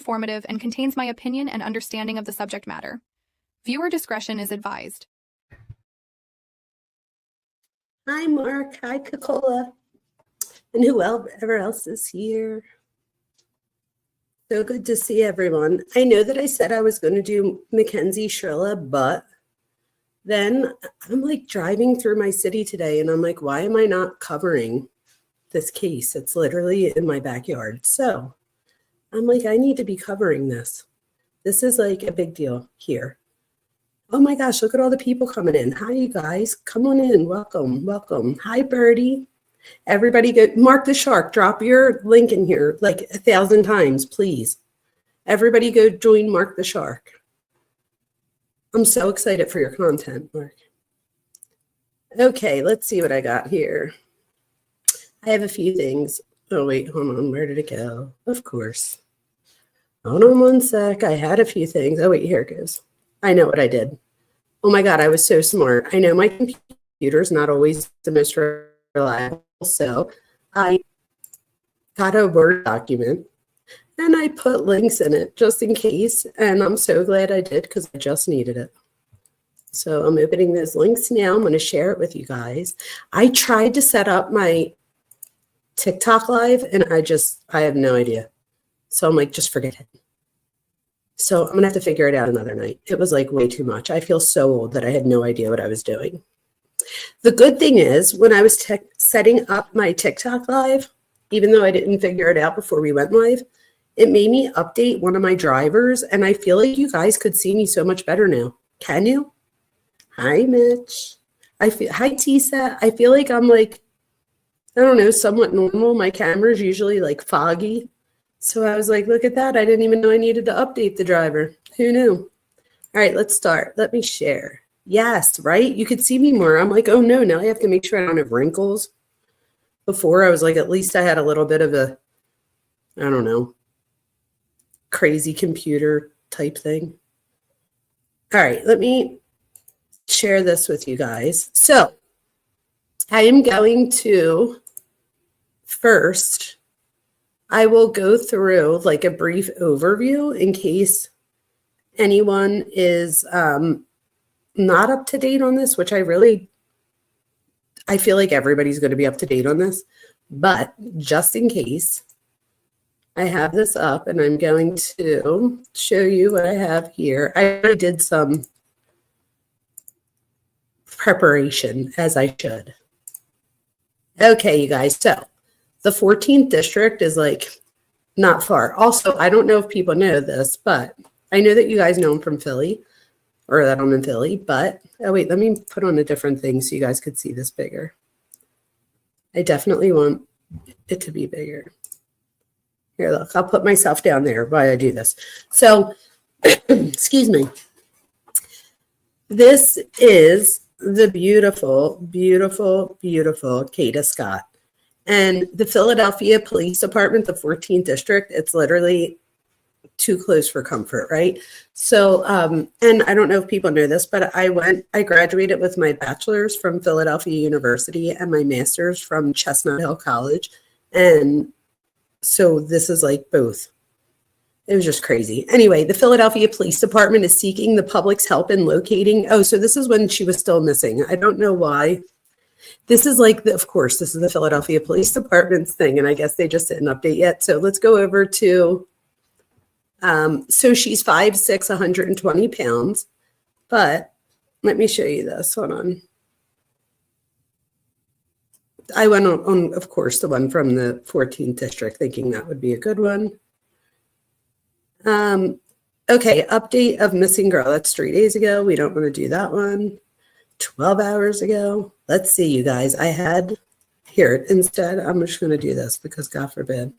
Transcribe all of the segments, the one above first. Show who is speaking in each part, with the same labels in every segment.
Speaker 1: informative and contains my opinion and understanding of the subject matter. Viewer discretion is advised.
Speaker 2: Hi, Mark. Hi, Coca-Cola. And whoever else is here. So good to see everyone. I know that I said I was going to do Mackenzie Shrilla, but then I'm like driving through my city today and I'm like, why am I not covering this case? It's literally in my backyard. So I'm like, I need to be covering this. This is like a big deal here. Oh my gosh, look at all the people coming in. Hi, you guys. Come on in. Welcome. Welcome. Hi, Birdie. Everybody go. Mark the Shark. Drop your link in here like 1,000 times, please. Everybody go join Mark the Shark. I'm so excited for your content, Mark. Okay, let's see what I got here. I have a few things. Oh, wait, hold on. Where did it go? Of course. Hold on one sec. I had a few things. Oh, wait, here it goes. I know what I did. Oh my God, I was so smart. I know my computer's not always the most reliable, so I got a Word document and I put links in it just in case, and I'm so glad I did because I just needed it. So I'm opening those links now. I'm going to share it with you guys. I tried to set up my TikTok live and I have no idea. So I'm like, just forget it. So I'm going to have to figure it out another night. It was like way too much. I feel so old that I had no idea what I was doing. The good thing is when I was setting up my TikTok live, even though I didn't figure it out before we went live, it made me update one of my drivers. And I feel like you guys could see me so much better now. Can you? Hi, Mitch. Hi, Tisa. I feel like I'm like, I don't know, somewhat normal. My camera's usually like foggy. So I was like, look at that. I didn't even know I needed to update the driver. Who knew? All right, let's start. Let me share. Yes, right? You could see me more. I'm like, oh no, now I have to make sure I don't have wrinkles. Before I was like, at least I had a little bit of a, I don't know, crazy computer type thing. All right, let me share this with you guys. So I am going to first, I will go through like a brief overview in case anyone is not up to date on this, which I feel like everybody's going to be up to date on this, but just in case, I have this up and I'm going to show you what I have here. I already did some preparation as I should. Okay, you guys, so the 14th district is like not far. Also, I don't know if people know this, but I know that you guys know I'm from Philly, or that I'm in Philly, but, oh wait, let me put on a different thing so you guys could see this bigger. I definitely want it to be bigger. Here, look, I'll put myself down there while I do this. So, excuse me. This is the beautiful, beautiful, beautiful Kada Scott. And the Philadelphia Police Department, the 14th district, it's literally too close for comfort, right? So, and I don't know if people know this, but I graduated with my bachelor's from Philadelphia University and my master's from Chestnut Hill College. And so this is like both. It was just crazy. Anyway, the Philadelphia Police Department is seeking the public's help in locating. Oh, so this is when she was still missing. I don't know why. This is like, of course, this is the Philadelphia Police Department's thing, and I guess they just didn't update yet. So let's go over to, so she's 5'6", 120 pounds, but let me show you this. Hold on. I went on, of course, the one from the 14th district, thinking that would be a good one. Okay, update of missing girl. That's 3 days ago. We don't want to do that one. 12 hours ago. Let's see, you guys. I had here instead. I'm just going to do this because God forbid.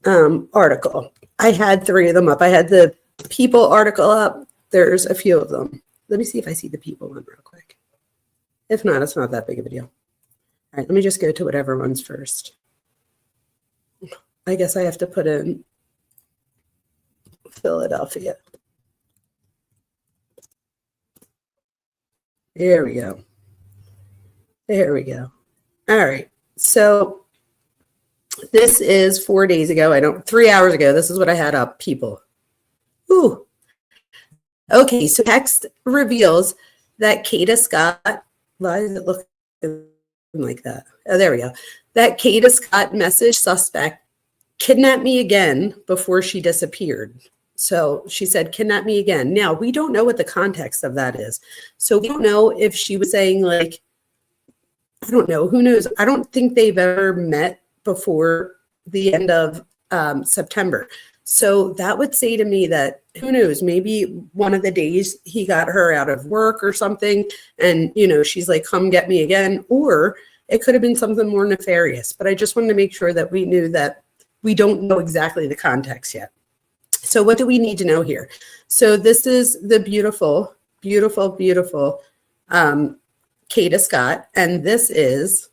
Speaker 2: Article. I had 3 of them up. I had the People article up. There's a few of them. Let me see if I see the People one real quick. If not, it's not that big of a deal. All right, let me just go to whatever one's first. I guess I have to put in Philadelphia. There we go. There we go. All right. So This is 4 days ago. 3 hours ago. This is what I had up, people. Ooh. Okay, so text reveals that Kada Scott, why does it look like that? Oh, there we go. That Kada Scott message suspect kidnapped me again before she disappeared. So she said, kidnap me again. Now, we don't know what the context of that is. So we don't know if she was saying, like, I don't know, who knows? I don't think they've ever met before the end of September. So that would say to me that, who knows, maybe one of the days he got her out of work or something, and, you know, she's like, come get me again. Or it could have been something more nefarious. But I just wanted to make sure that we knew that we don't know exactly the context yet. So what do we need to know here? So this is the beautiful, beautiful, beautiful Kada Scott, and this is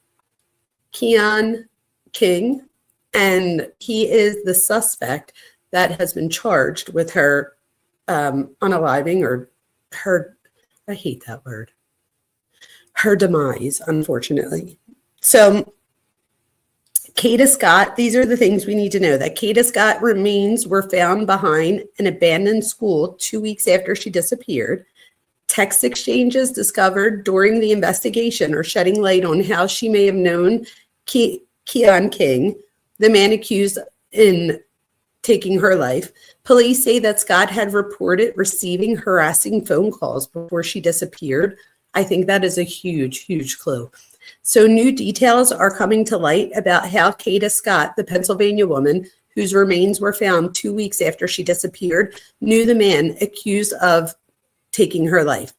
Speaker 2: Keon King, and he is the suspect that has been charged with her unaliving, or her, I hate that word, her demise, unfortunately. So Kada Scott, these are the things we need to know. That Kada Scott remains were found behind an abandoned school 2 weeks after she disappeared. Text exchanges discovered during the investigation are shedding light on how she may have known Keon King, the man accused in taking her life. Police say that Scott had reported receiving harassing phone calls before she disappeared. I think that is a huge, huge clue. So new details are coming to light about how Kada Scott, the Pennsylvania woman whose remains were found 2 weeks after she disappeared, knew the man accused of taking her life.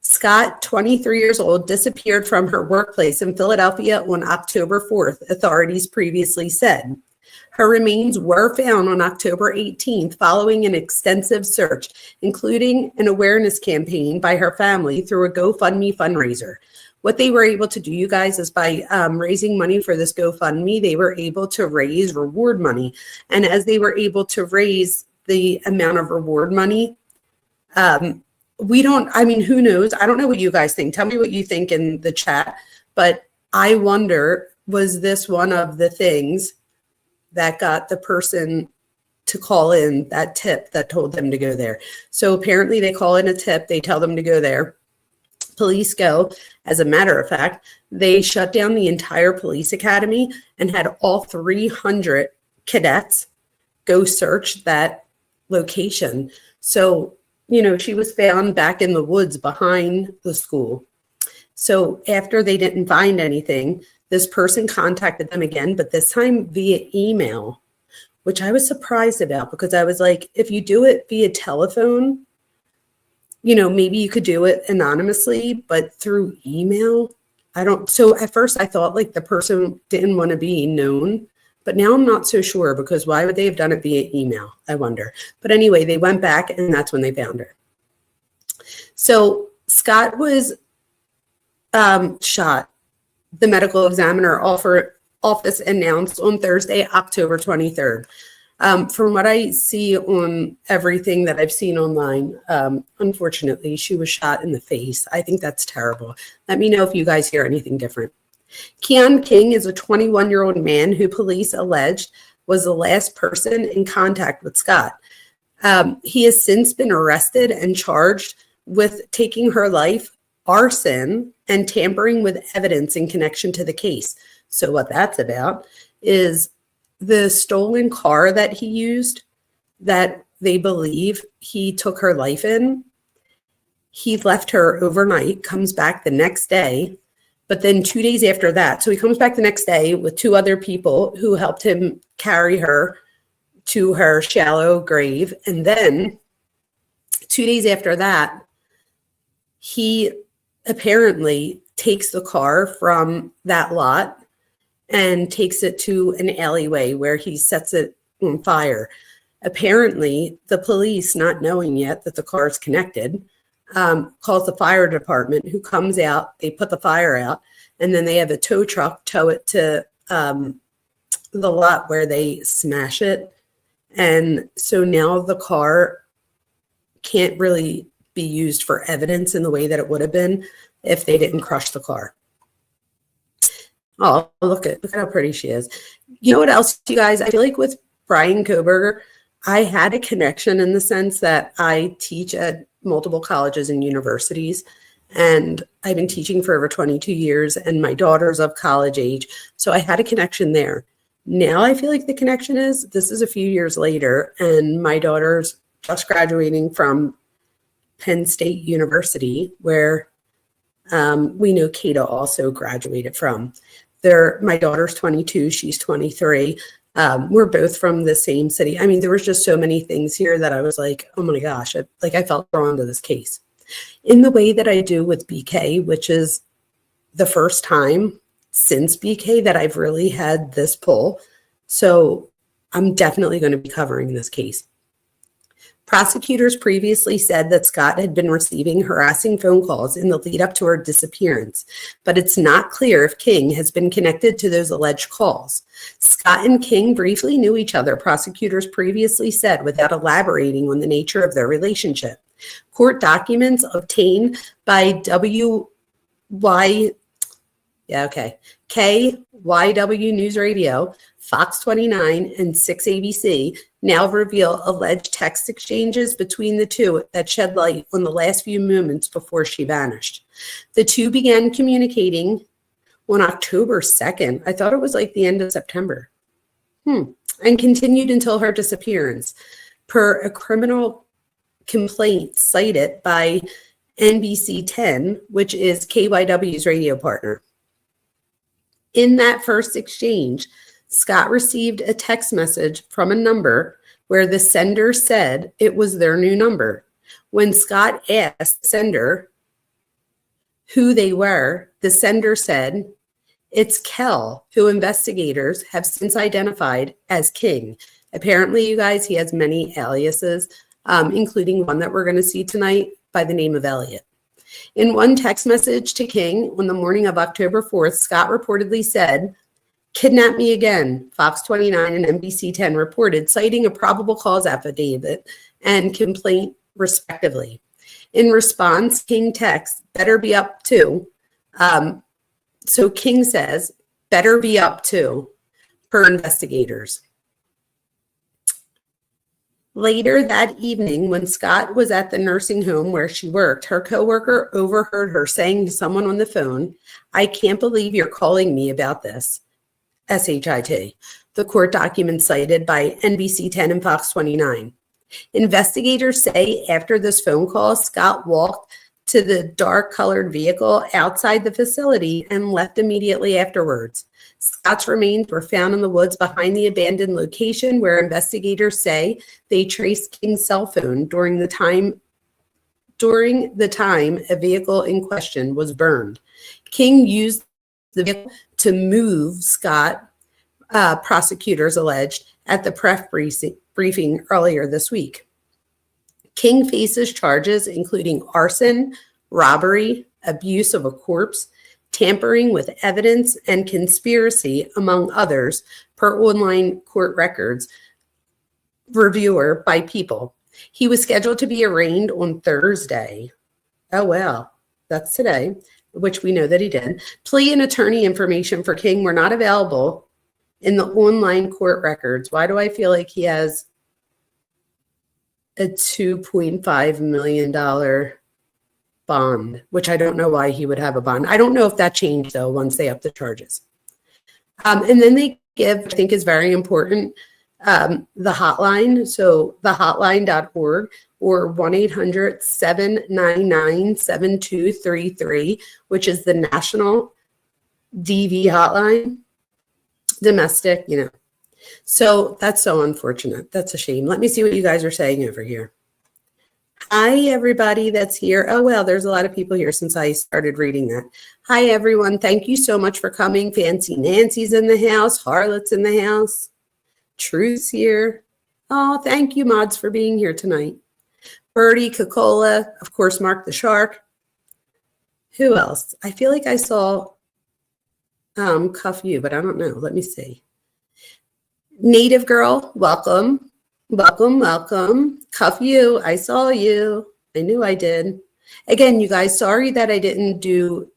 Speaker 2: Scott, 23 years old, disappeared from her workplace in Philadelphia on October 4th, authorities previously said. Her remains were found on October 18th following an extensive search, including an awareness campaign by her family through a GoFundMe fundraiser. What they were able to do, you guys, is by raising money for this GoFundMe, they were able to raise reward money. And as they were able to raise the amount of reward money, who knows? I don't know what you guys think. Tell me what you think in the chat. But I wonder, was this one of the things that got the person to call in that tip that told them to go there? So apparently they call in a tip. They tell them to go there. Police go. As a matter of fact, they shut down the entire police academy and had all 300 cadets go search that location. So, you know, she was found back in the woods behind the school. So after they didn't find anything, this person contacted them again, but this time via email, which I was surprised about, because I was like, if you do it via telephone, you know, maybe you could do it anonymously, but through email, so at first I thought like the person didn't want to be known, but now I'm not so sure, because why would they have done it via email? I wonder. But anyway, they went back and that's when they found her. So Scott was shot. The medical examiner office announced on Thursday, October 23rd. From what I see on everything that I've seen online, unfortunately, she was shot in the face. I think that's terrible. Let me know if you guys hear anything different. Keon King is a 21-year-old man who police alleged was the last person in contact with Scott. He has since been arrested and charged with taking her life, arson, and tampering with evidence in connection to the case. So what that's about is the stolen car that he used, that they believe he took her life in. He left her overnight, comes back the next day, but then 2 days after that, so he comes back the next day with two other people who helped him carry her to her shallow grave. And then 2 days after that, he apparently takes the car from that lot and takes it to an alleyway where he sets it on fire. Apparently, the police, not knowing yet that the car is connected, calls the fire department, who comes out. They put the fire out, and then they have a tow truck tow it to the lot where they smash it. And so now the car can't really be used for evidence in the way that it would have been if they didn't crush the car. Oh, look at how pretty she is. You know what else, you guys? I feel like with Bryan Kohberger, I had a connection in the sense that I teach at multiple colleges and universities, and I've been teaching for over 22 years, and my daughter's of college age. So I had a connection there. Now I feel like the connection is this is a few years later, and my daughter's just graduating from Penn State University, where we know Kada also graduated from. My daughter's 22, she's 23. We're both from the same city. I mean, there was just so many things here that I was like, oh my gosh, I felt drawn to this case. In the way that I do with BK, which is the first time since BK that I've really had this pull. So I'm definitely going to be covering this case. Prosecutors previously said that Scott had been receiving harassing phone calls in the lead up to her disappearance, but it's not clear if King has been connected to those alleged calls. Scott and King briefly knew each other, prosecutors previously said, without elaborating on the nature of their relationship. Court documents obtained by KYW News Radio, Fox 29, and 6 ABC now reveal alleged text exchanges between the two that shed light on the last few moments before she vanished. The two began communicating on October 2nd. I thought it was like the end of September. And continued until her disappearance, per a criminal complaint cited by NBC 10, which is KYW's radio partner. In that first exchange, Scott received a text message from a number where the sender said it was their new number. When Scott asked the sender who they were, the sender said, "It's Kel, who investigators have since identified as King." Apparently, you guys, he has many aliases, including one that we're going to see tonight by the name of Elliot. In one text message to King on the morning of October 4th, Scott reportedly said, "Kidnap me again," Fox 29 and NBC 10 reported, citing a probable cause affidavit and complaint, respectively. In response, King texts, "Better be up to." So King says, "Better be up to," per investigators. Later that evening, when Scott was at the nursing home where she worked, her coworker overheard her saying to someone on the phone, "I can't believe you're calling me about this." SHIT, the court document cited by NBC 10 and Fox 29. Investigators say after this phone call, Scott walked to the dark-colored vehicle outside the facility and left immediately afterwards. Scott's remains were found in the woods behind the abandoned location, where investigators say they traced King's cell phone during the time a vehicle in question was burned. King used the vehicle to move Scott, prosecutors alleged, at the press briefing earlier this week. King faces charges including arson, robbery, abuse of a corpse, tampering with evidence, and conspiracy, among others, per online court records reviewer by People. He was scheduled to be arraigned on Thursday. Oh, well, that's today, which we know that he did. Plea and attorney information for King were not available in the online court records. Why do I feel like he has a $2.5 million bond, which I don't know why he would have a bond. I don't know if that changed, though, once they up the charges. And then they give, I think is very important, the hotline. So the hotline.org or 1-800-799-7233, which is the national DV hotline, domestic, So that's so unfortunate. That's a shame. Let me see what you guys are saying over here. Hi, everybody that's here. Oh, well, there's a lot of people here since I started reading that. Hi, everyone. Thank you so much for coming. Fancy Nancy's in the house. Harlot's in the house. Truth's here. Oh, thank you, mods, for being here tonight. Birdie, Coca-Cola, of course, Mark the Shark. Who else? I feel like I saw Cuff You, but I don't know. Let me see. Native Girl, welcome. Welcome, welcome. Cuff You, I saw you. I knew I did. Again, you guys, sorry that I didn't do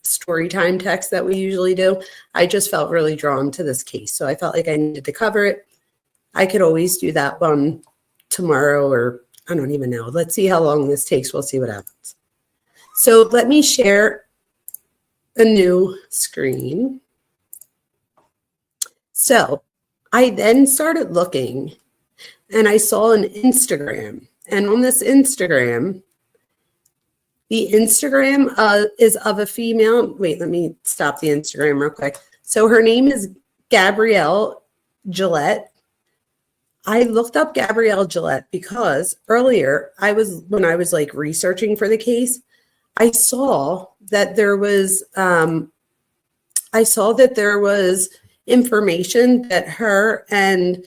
Speaker 2: story time text that we usually do. I just felt really drawn to this case. So I felt like I needed to cover it. I could always do that one tomorrow, or I don't even know. Let's see how long this takes. We'll see what happens. So let me share a new screen. So I then started looking and I saw an Instagram. And on this Instagram, the Instagram is of a female. Wait, let me stop the Instagram real quick. So her name is Gabrielle Gillette. I looked up Gabrielle Gillette because earlier when I was like researching for the case, I saw that there was information that her and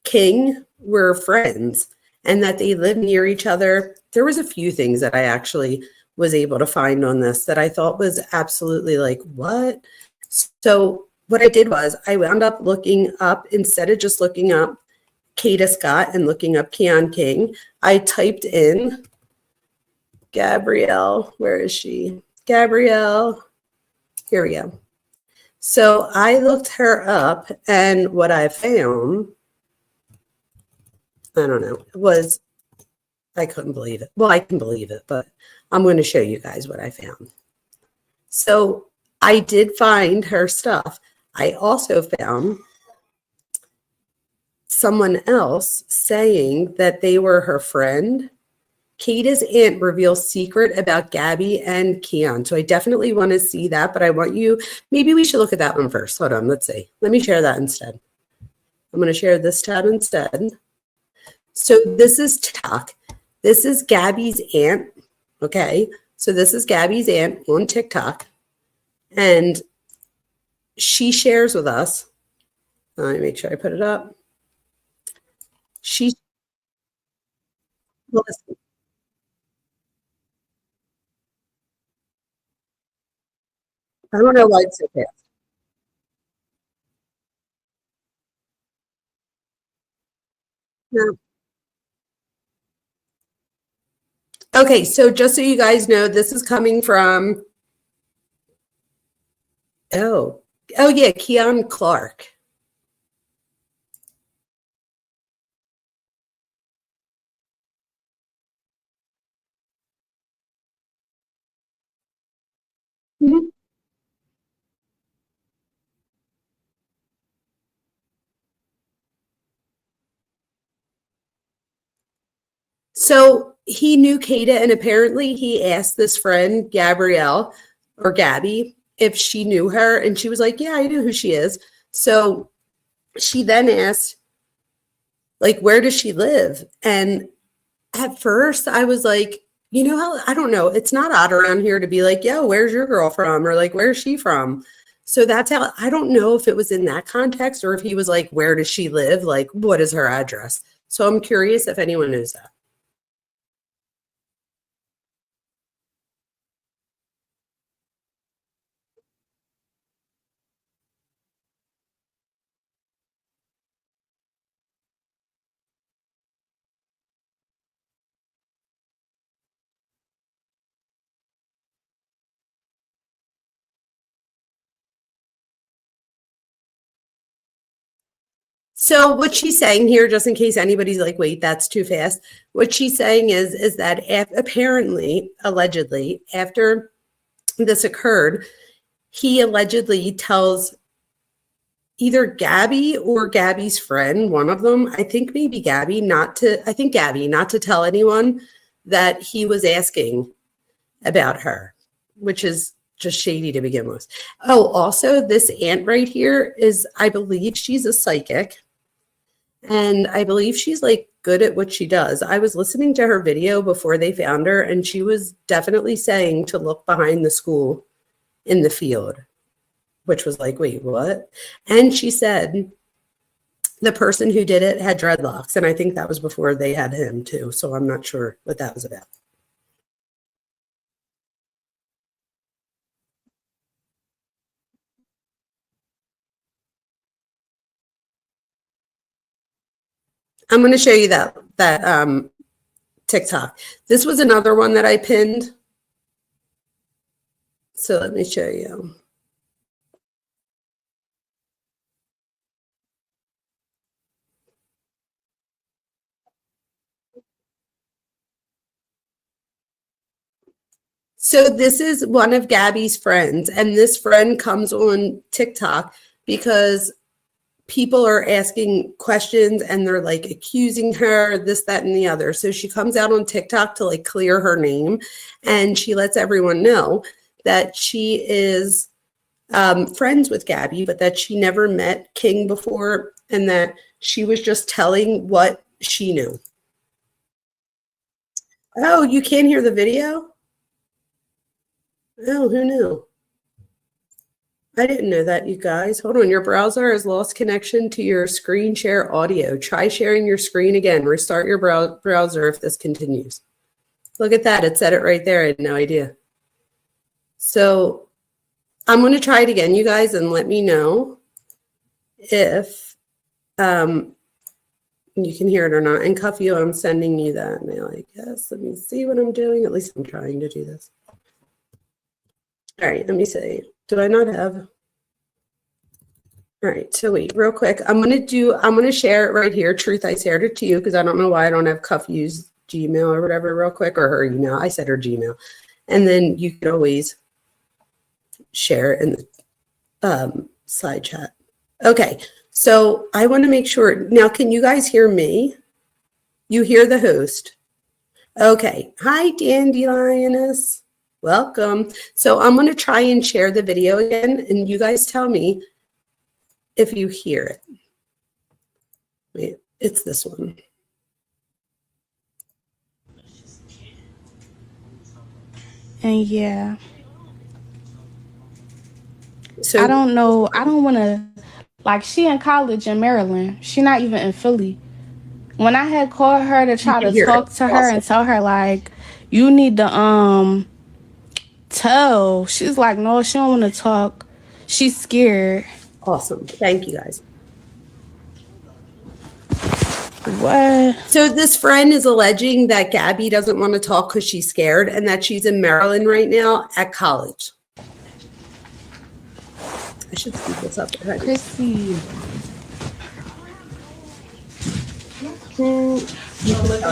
Speaker 2: King were friends and that they lived near each other. There was a few things that I actually was able to find on this that I thought was absolutely like, what? So what I did was I wound up looking up, instead of just looking up Kada Scott and looking up Keon King, I typed in Gabrielle. Where is she? Gabrielle. Here we go. So I looked her up, and what I found, I don't know, was, I couldn't believe it. Well, I can believe it, but I'm going to show you guys what I found. So I did find her stuff. I also found someone else saying that they were her friend. Kada's aunt reveals secret about Gabby and Keon. So I definitely want to see that, but I want you, maybe we should look at that one first. Hold on, let's see. Let me share that instead. I'm going to share this tab instead. So this is TikTok. This is Gabby's aunt. Okay. So this is Gabby's aunt on TikTok. And she shares with us. Let me make sure I put it up. Listen, I don't know why it's so fast. No. Okay, so just so you guys know, this is coming from, oh yeah, Keon Clark. Mhm. So he knew Kada, and apparently he asked this friend, Gabrielle or Gabby, if she knew her. And she was like, yeah, I know who she is. So she then asked, like, where does she live? And at first I was like, you know how, I don't know, it's not odd around here to be like, yo, where's your girl from? Or like, where's she from? So that's how, I don't know if it was in that context or if he was like, where does she live? Like, what is her address? So I'm curious if anyone knows that. So what she's saying here, just in case anybody's like, wait, that's too fast. What she's saying is that apparently, allegedly, after this occurred, he allegedly tells either Gabby or Gabby's friend, one of them, I think maybe Gabby, Gabby, not to tell anyone that he was asking about her, which is just shady to begin with. Oh, also, this aunt right here is, I believe she's a psychic. And I believe she's like good at what she does. I was listening to her video before they found her, and she was definitely saying to look behind the school in the field, which was like, wait, what? And she said the person who did it had dreadlocks. And I think that was before they had him too. So I'm not sure what that was about. I'm going to show you that TikTok. This was another one that I pinned. So let me show you. So this is one of Gabby's friends, and this friend comes on TikTok because people are asking questions and they're like accusing her, this, that, and the other. So she comes out on TikTok to like clear her name, and she lets everyone know that she is friends with Gabby, but that she never met King before, and that she was just telling what she knew. Oh, you can't hear the video? Oh, who knew? I didn't know that, you guys. Hold on, your browser has lost connection to your screen share audio. Try sharing your screen again. Restart your browser if this continues. Look at that, it said it right there. I had no idea. So I'm going to try it again, you guys, and let me know if you can hear it or not. And Cuffy, I'm sending you that mail, I guess. Let me see what I'm doing. At least I'm trying to do this. All right, let me see. Do I not have? All right, so wait, real quick. I'm gonna share it right here. Truth, I shared it to you because I don't know why I don't have Cuffy's Gmail or whatever real quick, or her email. I said her Gmail. And then you can always share it in the side chat. Okay, so I want to make sure. Now, can you guys hear me? You hear the host. Okay, hi, Dandelions. Welcome. So I'm going to try and share the video again, and you guys tell me if you hear it. Wait, it's this one.
Speaker 3: And yeah.
Speaker 2: So
Speaker 3: I don't know. I don't want to, like, she in college in Maryland. She not even in Philly. When I had called her to try to talk to her and tell her, like, you need to tell, she's like, no, she don't want to talk. She's scared.
Speaker 2: Awesome. Thank you, guys.
Speaker 3: What?
Speaker 2: So this friend is alleging that Gabby doesn't want to talk because she's scared, and that she's in Maryland right now at college. I should speed this up.
Speaker 3: Chrissy.
Speaker 2: I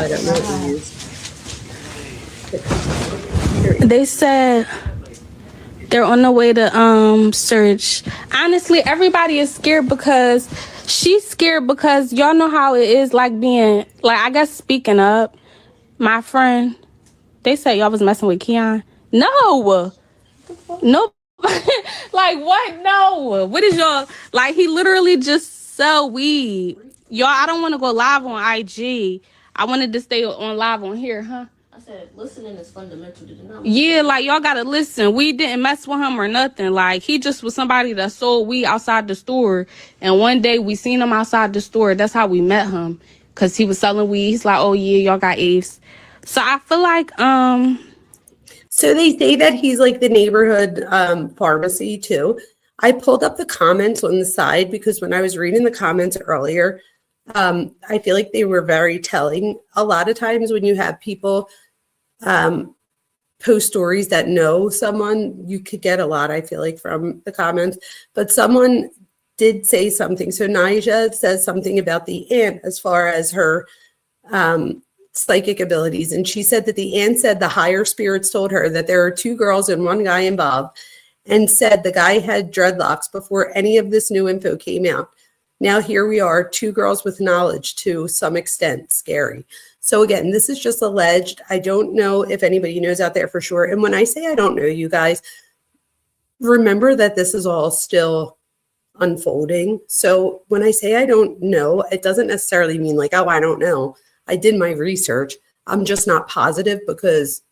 Speaker 2: don't know what to use.
Speaker 3: They said they're on the way to search. Honestly, everybody is scared because she's scared because y'all know how it is, like, being, like, I guess speaking up. My friend, they said y'all was messing with Keon. No. Like, what? No. What is y'all, like, he literally just sell weed. Y'all, I don't want to go live on IG. I wanted to stay on live on here, huh?
Speaker 4: I said listening is fundamental to the knowledge.
Speaker 3: Yeah, like, y'all gotta listen. We didn't mess with him or nothing. Like, he just was somebody that sold weed outside the store. And one day we seen him outside the store. That's how we met him. Cause he was selling weed. He's like, oh yeah, y'all got apes. So I feel like,
Speaker 2: So they say that he's like the neighborhood pharmacy too. I pulled up the comments on the side because when I was reading the comments earlier, I feel like they were very telling. A lot of times when you have people post stories that know someone, you could get a lot, I feel like, from the comments. But someone did say something. So Nija says something about the aunt as far as her psychic abilities. And she said that the aunt said the higher spirits told her that there are 2 girls and 1 guy involved, and said the guy had dreadlocks before any of this new info came out. Now here we are, 2 girls with knowledge to some extent. Scary. So again, this is just alleged. I don't know if anybody knows out there for sure. And when I say I don't know, you guys, remember that this is all still unfolding. So when I say I don't know, it doesn't necessarily mean like, oh, I don't know. I did my research. I'm just not positive because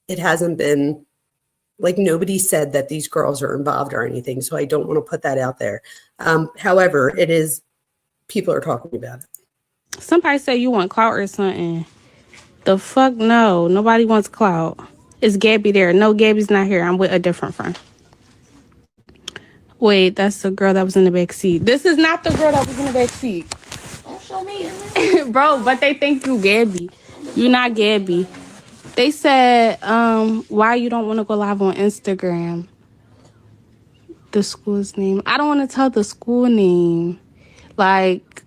Speaker 2: it hasn't been, like, nobody said that these girls are involved or anything. So I don't want to put that out there. However, it is, people are talking about it.
Speaker 3: somebody say you want clout or something. The fuck no. Nobody wants clout. Is Gabby there? No, Gabby's not here. I'm with a different friend. Wait, that's the girl that was in the back seat. This is not the girl that was in the back seat.
Speaker 4: Don't show me.
Speaker 3: Bro, but they think you Gabby. You not Gabby. They said, why you don't want to go live on Instagram? The school's name. I don't want to tell the school name. Like,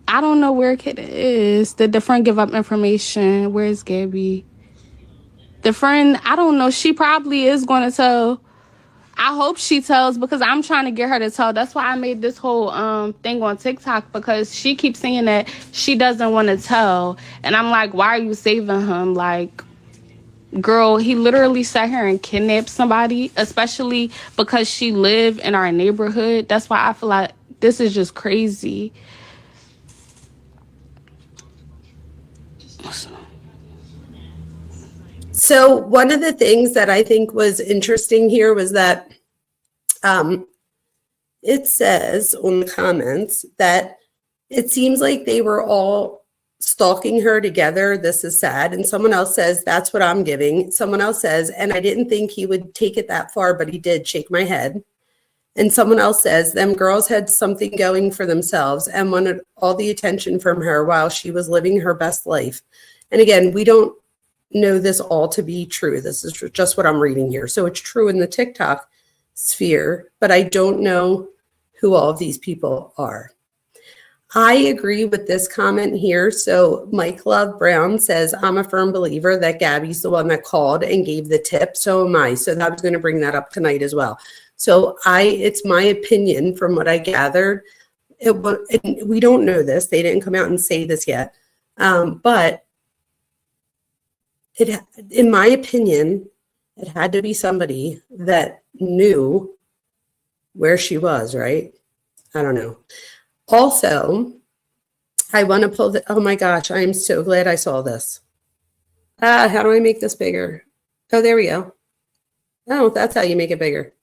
Speaker 3: I don't know where kid is. Did the friend give up information? Where's Gabby? The friend, I don't know. She probably is going to tell. I hope she tells because I'm trying to get her to tell. That's why I made this whole thing on TikTok, because she keeps saying that she doesn't want to tell. And I'm like, why are you saving him? Like, girl, he literally sat here and kidnapped somebody, especially because she lived in our neighborhood. That's why I feel like this is just crazy.
Speaker 2: So one of the things that I think was interesting here was that it says on the comments that it seems like they were all stalking her together. This is sad. And someone else says, that's what I'm giving. Someone else says, and I didn't think he would take it that far, but he did. Shake my head. And someone else says, them girls had something going for themselves and wanted all the attention from her while she was living her best life. And again, we don't know this all to be true. This is just what I'm reading here. So it's true in the TikTok sphere, but I don't know who all of these people are. I agree with this comment here. So Mike Love Brown says, I'm a firm believer that Gabby's the one that called and gave the tip. So am I. So I was going to bring that up tonight as well. So it's my opinion from what I gathered. We don't know this. They didn't come out and say this yet. But in my opinion, it had to be somebody that knew where she was, right? I don't know. Also, I want to pull oh my gosh, I am so glad I saw this. How do I make this bigger? Oh, there we go. Oh, that's how you make it bigger.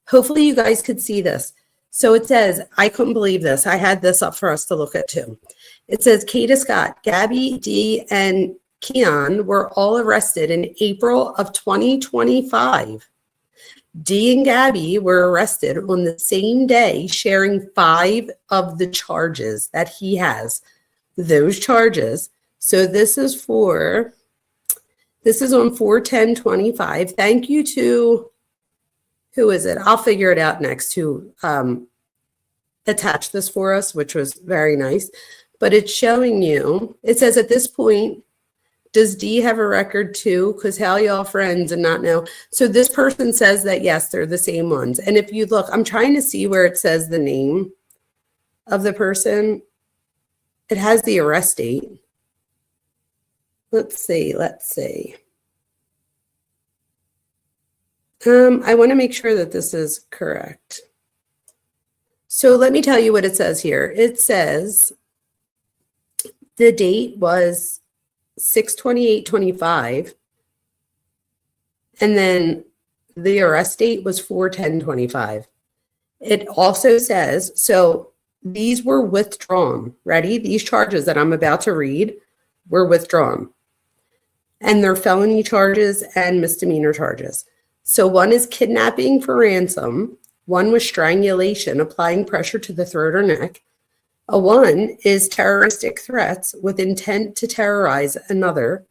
Speaker 2: Hopefully you guys could see this. So it says, I couldn't believe this. I had this up for us to look at too. It says, Kada Scott, Gabby, Dee, and Keon were all arrested in April of 2025. Dee and Gabby were arrested on the same day, sharing 5 of the charges that he has. Those charges. So this is on 4/10/25. Thank you to, who is it? I'll figure it out next, who attached this for us, which was very nice. But it's showing you, it says at this point, does Dee have a record too? Because how y'all friends and not know? So this person says that, yes, they're the same ones. And if you look, I'm trying to see where it says the name of the person. It has the arrest date. Let's see. I want to make sure that this is correct. So let me tell you what it says here. It says the date was 6/28/25, and then the arrest date was 4/10/25. It also says, so these were withdrawn. Ready? These charges that I'm about to read were withdrawn, and they're felony charges and misdemeanor charges. So one is kidnapping for ransom. One was strangulation, applying pressure to the throat or neck. One is terroristic threats with intent to terrorize another.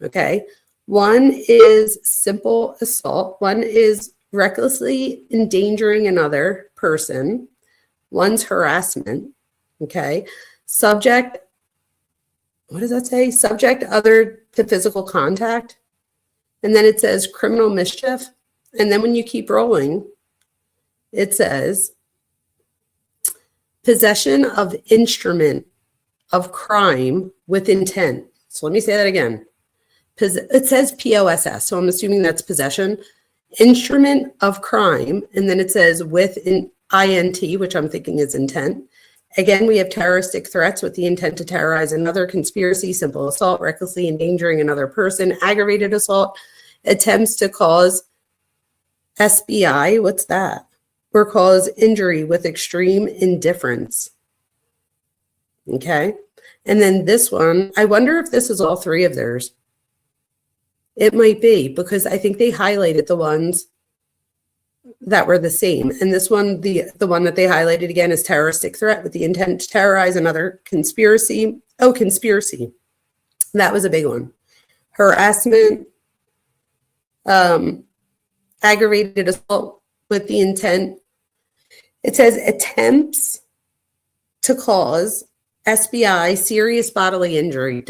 Speaker 2: Okay. One is simple assault. One is recklessly endangering another person. One's harassment. Okay. Subject, what does that say? Subject other to physical contact. And then it says criminal mischief. And then when you keep rolling, it says possession of instrument of crime with intent. So let me say that again. It says POSS, so I'm assuming that's possession. Instrument of crime, and then it says with INT, which I'm thinking is intent. Again, we have terroristic threats with the intent to terrorize another, conspiracy, simple assault, recklessly endangering another person, aggravated assault, attempts to cause SBI, what's that? Or cause injury with extreme indifference. Okay. And then this one, I wonder if this is all 3 of theirs. It might be, because I think they highlighted the ones that were the same. And this one, the one that they highlighted again is terroristic threat with the intent to terrorize another, conspiracy. Oh, conspiracy. That was a big one. Harassment, aggravated assault with the intent. It says attempts to cause SBI, serious bodily injury,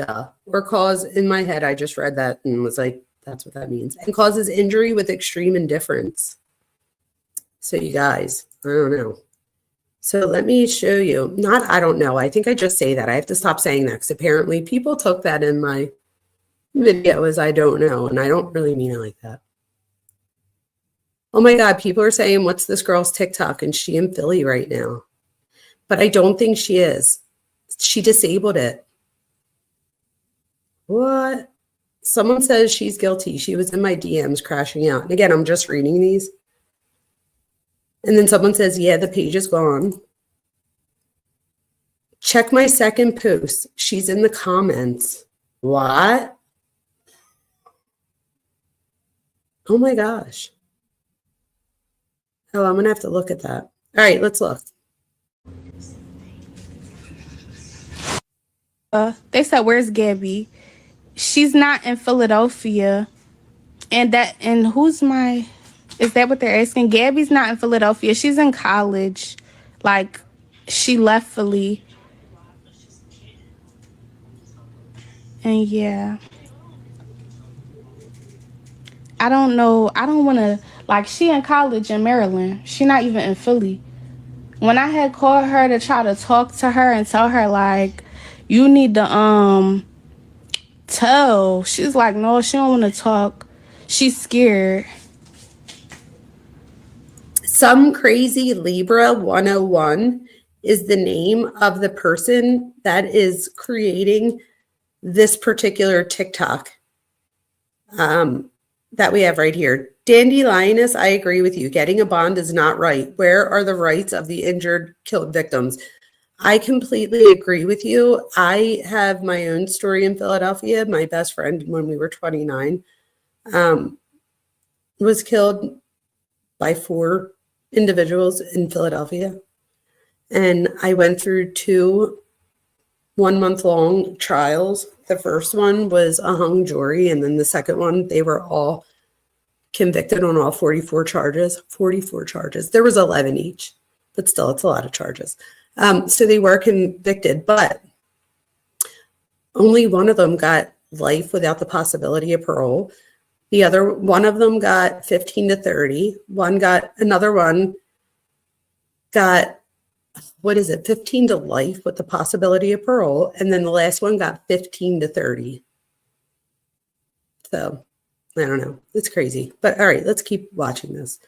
Speaker 2: or cause, in my head, I just read that and was like, that's what that means. And causes injury with extreme indifference. So you guys, I don't know. So let me show you. I don't know. I think I just say that. I have to stop saying that because apparently people took that in my video as I don't know. And I don't really mean it like that. Oh my God, people are saying, what's this girl's TikTok? And she in Philly right now. But I don't think she is. She disabled it. What? Someone says she's guilty. She was in my DMs crashing out. And again, I'm just reading these. And then someone says, yeah, the page is gone. Check my second post. She's in the comments. What? Oh my gosh. Oh, I'm going to have to look at that. All right, let's look.
Speaker 3: They said, where's Gabby? She's not in Philadelphia. And who's my... Is that what they're asking? Gabby's not in Philadelphia. She's in college. Like, she left Philly. And yeah. I don't know. I don't want to... Like, she in college in Maryland. She not even in Philly. When I had called her to try to talk to her and tell her, like, you need to tell. She's like, no, she don't want to talk. She's scared.
Speaker 2: Some Crazy Libra 101 is the name of the person that is creating this particular TikTok that we have right here. Dandy Lioness, I agree with you. Getting a bond is not right. Where are the rights of the injured, killed victims? I completely agree with you. I have my own story in Philadelphia. My best friend, when we were 29, was killed by 4 individuals in Philadelphia. And I went through 2 one-month-long trials. The first one was a hung jury, and then the second one, they were all convicted on all 44 charges. 44 charges. There was 11 each, but still, it's a lot of charges. So they were convicted, but only one of them got life without the possibility of parole. The other one of them got 15 to 30. Another one got, 15 to life with the possibility of parole. And then the last one got 15 to 30. So I don't know. It's crazy. But all right, let's keep watching this.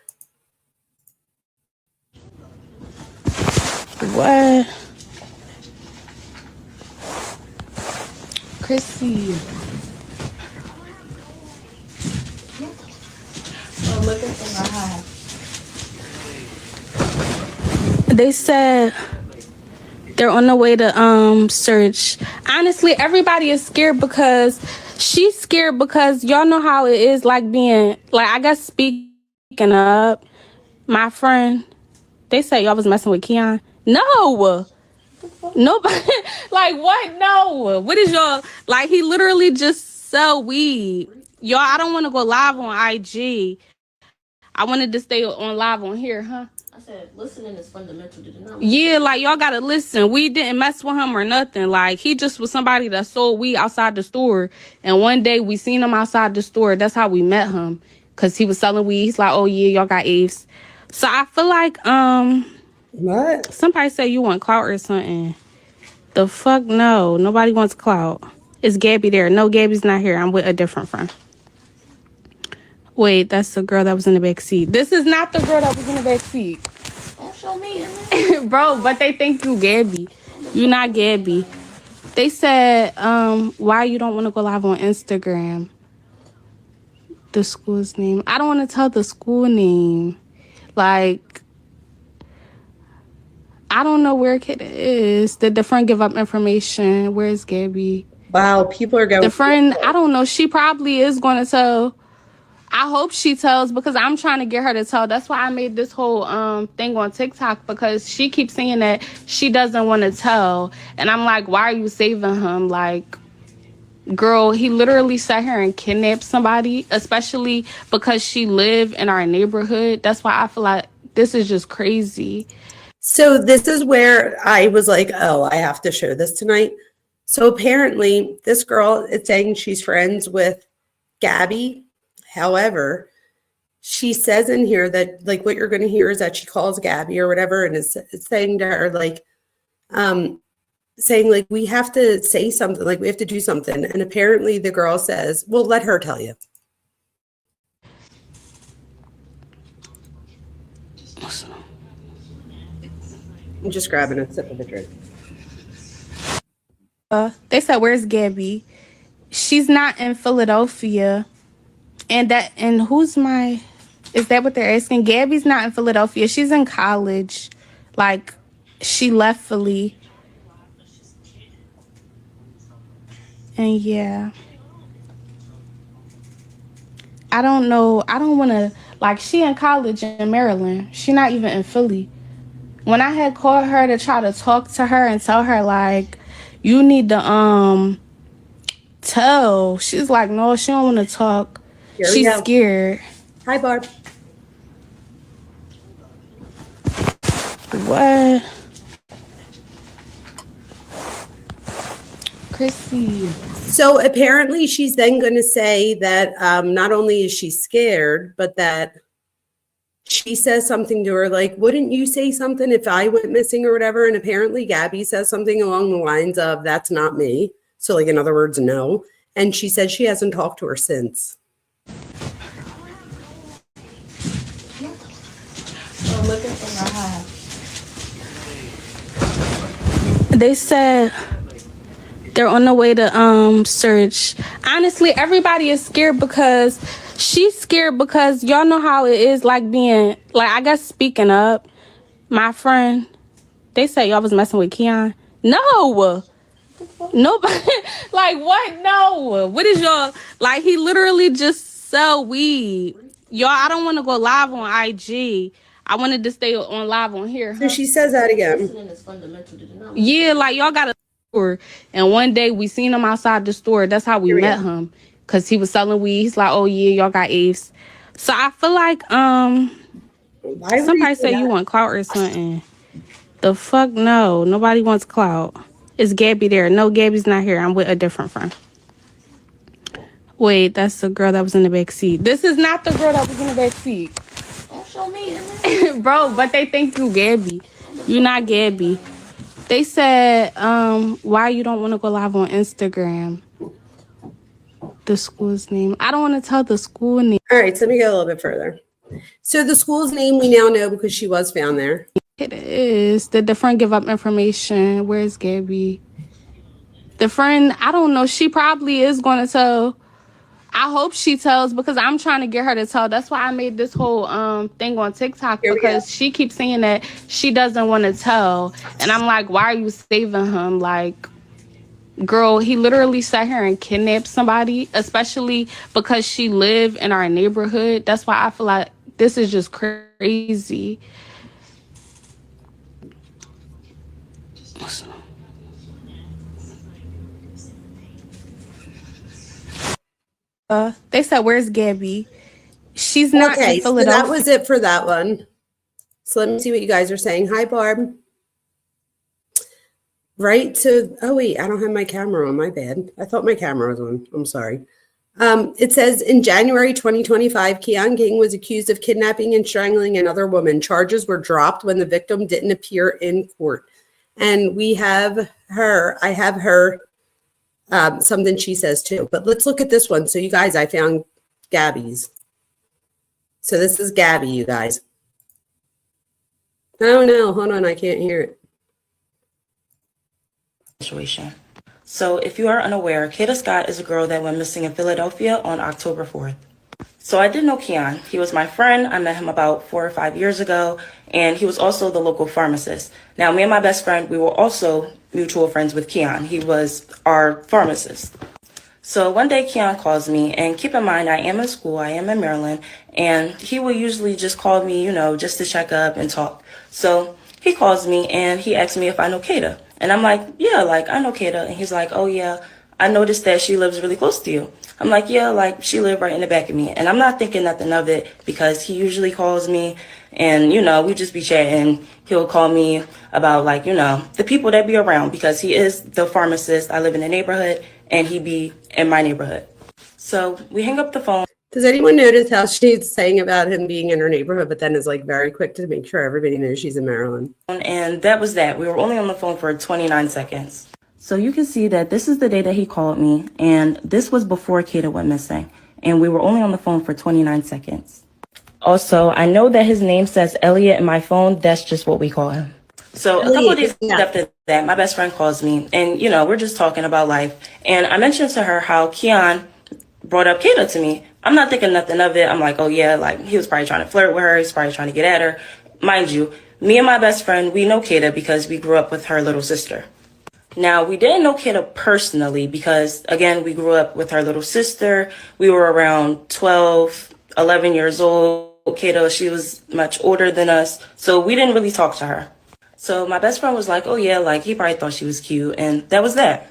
Speaker 3: What? Chrissy. They said they're on the way to search. Honestly, everybody is scared because she's scared because y'all know how it is, like being, like, I guess speaking up. My friend, they said y'all was messing with Keon. No. Nobody. Like, what? No. What is y'all, like, he literally just sell weed. Y'all, I don't want to go live on IG. I wanted to stay on live on here, huh?
Speaker 4: I said, listening is fundamental to the knowledge.
Speaker 3: Yeah, like, y'all gotta listen. We didn't mess with him or nothing. Like, he just was somebody that sold weed outside the store. And one day we seen him outside the store. That's how we met him. Because he was selling weed. He's like, oh, yeah, y'all got apes. So I feel like,
Speaker 2: What?
Speaker 3: somebody said you want clout or something. The fuck no. Nobody wants clout. Is Gabby there? No, Gabby's not here. I'm with a different friend. Wait, that's the girl that was in the back seat. This is not the girl that was in the back seat.
Speaker 4: Don't show me.
Speaker 3: Bro, but they think you Gabby. You not Gabby. They said, why you don't want to go live on Instagram? The school's name. I don't want to tell the school name. Like, I don't know where kid is. Did the friend give up information? Where's Gabby?
Speaker 2: Wow, people are going.
Speaker 3: The friend, I don't know. She probably is going to tell. I hope she tells because I'm trying to get her to tell. That's why I made this whole thing on TikTok because she keeps saying that she doesn't want to tell. And I'm like, why are you saving him? Like, Girl, he literally sat here and kidnapped somebody, especially because she lived in our neighborhood. That's why I feel like this is just crazy.
Speaker 2: So this is where I was like, oh, I have to show this tonight. So apparently this girl is saying she's friends with Gabby. However, she says in here that like what you're going to hear is that she calls Gabby or whatever and is saying to her like, saying like, we have to say something, like we have to do something. And apparently the girl says, well, let her tell you. I'm just grabbing a sip of a drink.
Speaker 3: They said, where's Gabby? She's not in Philadelphia. And who's is that what they're asking? Gabby's not in Philadelphia. She's in college. Like, she left Philly. And yeah. I don't know. I don't want to, like, she in college in Maryland. She not even in Philly. When I had called her to try to talk to her and tell her, like, you need to, tell. She's like, no, she don't want to talk. She's scared.
Speaker 2: Hi, Barb.
Speaker 3: What? Chrissy.
Speaker 2: So apparently she's then going to say that not only is she scared, but that she says something to her like, wouldn't you say something if I went missing or whatever? And apparently Gabby says something along the lines of, that's not me. So like, in other words, no. And she said she hasn't talked to her since.
Speaker 3: They said they're on the way to search. Honestly, everybody is scared because she's scared because y'all know how it is like being, like, I guess speaking up. My friend, they said y'all was messing with Keon. No. Nobody. Like, what? No. What is y'all, like, he literally just sell weed. Y'all, I don't want to go live on IG. I wanted to stay on live on here.
Speaker 2: So she says that again.
Speaker 4: Listening is fundamental to the knowledge.
Speaker 3: Yeah, like, y'all got a store. And one day we seen him outside the store. That's how we met him. Because he was selling weed. He's like, oh, yeah, y'all got apes. So I feel like somebody say you want clout or something. The fuck no. Nobody wants clout. Is Gabby there? No, Gabby's not here. I'm with a different friend. Wait, that's the girl that was in the back seat. This is not the girl that was in the back seat.
Speaker 4: Don't show me.
Speaker 3: Bro, but they think you Gabby. You're not Gabby. They said, why you don't want to go live on Instagram? The school's name. I don't want to tell the school name.
Speaker 2: All right, so let me go a little bit further. So the school's name we now know because she was found there.
Speaker 3: It is. Did the friend give up information? Where's Gabby? The friend, I don't know. She probably is going to tell. I hope she tells because I'm trying to get her to tell. That's why I made this whole thing on TikTok because she keeps saying that she doesn't want to tell. And I'm like, why are you saving him? Like, girl, he literally sat here and kidnapped somebody, especially because she lived in our neighborhood. That's why I feel like this is just crazy. They said, where's Gabby? She's not in Philadelphia.
Speaker 2: So that was it for that one. So let me see what you guys are saying. Hi, Barb. Right, so, oh wait, I don't have my camera on, my bad. I thought my camera was on, I'm sorry. It says, in January 2025, Keon King was accused of kidnapping and strangling another woman. Charges were dropped when the victim didn't appear in court. And we have her, I have her, something she says too. But let's look at this one. So you guys, I found Gabby's. So this is Gabby, you guys. Oh no, hold on, I can't hear it.
Speaker 5: Situation. So if you are unaware, Kada Scott is a girl that went missing in Philadelphia on October 4th. So I did know Keon. He was my friend. I met him about 4 or 5 years ago, and he was also the local pharmacist. Now, me and my best friend, we were also mutual friends with Keon. He was our pharmacist. So one day Keon calls me, and keep in mind, I am in school, I am in Maryland, and he will usually just call me, you know, just to check up and talk. So he calls me and he asks me if I know Kada. And I'm like, yeah, like, I know Kada. And he's like, oh, yeah, I noticed that she lives really close to you. I'm like, yeah, like she lived right in the back of me. And I'm not thinking nothing of it because he usually calls me and, we just be chatting. He'll call me about like, the people that be around because he is the pharmacist. I live in the neighborhood and he be in my neighborhood. So we hang up the phone.
Speaker 2: Does anyone notice how she's saying about him being in her neighborhood, but then is like very quick to make sure everybody knows she's in Maryland?
Speaker 5: And that was that. We were only on the phone for 29 seconds. So you can see that this is the day that he called me, and this was before Kada went missing, and we were only on the phone for 29 seconds. Also, I know that his name says Elliot in my phone. That's just what we call him. So a couple of days after that, my best friend calls me, and, we're just talking about life. And I mentioned to her how Keon brought up Kada to me. I'm not thinking nothing of it. I'm like, oh, yeah, like he was probably trying to flirt with her. He's probably trying to get at her. Mind you, me and my best friend, we know Kada because we grew up with her little sister. Now, we didn't know Kada personally because, again, we grew up with her little sister. We were around 12, 11 years old. Kada, she was much older than us, so we didn't really talk to her. So my best friend was like, oh, yeah, like he probably thought she was cute, and that was that.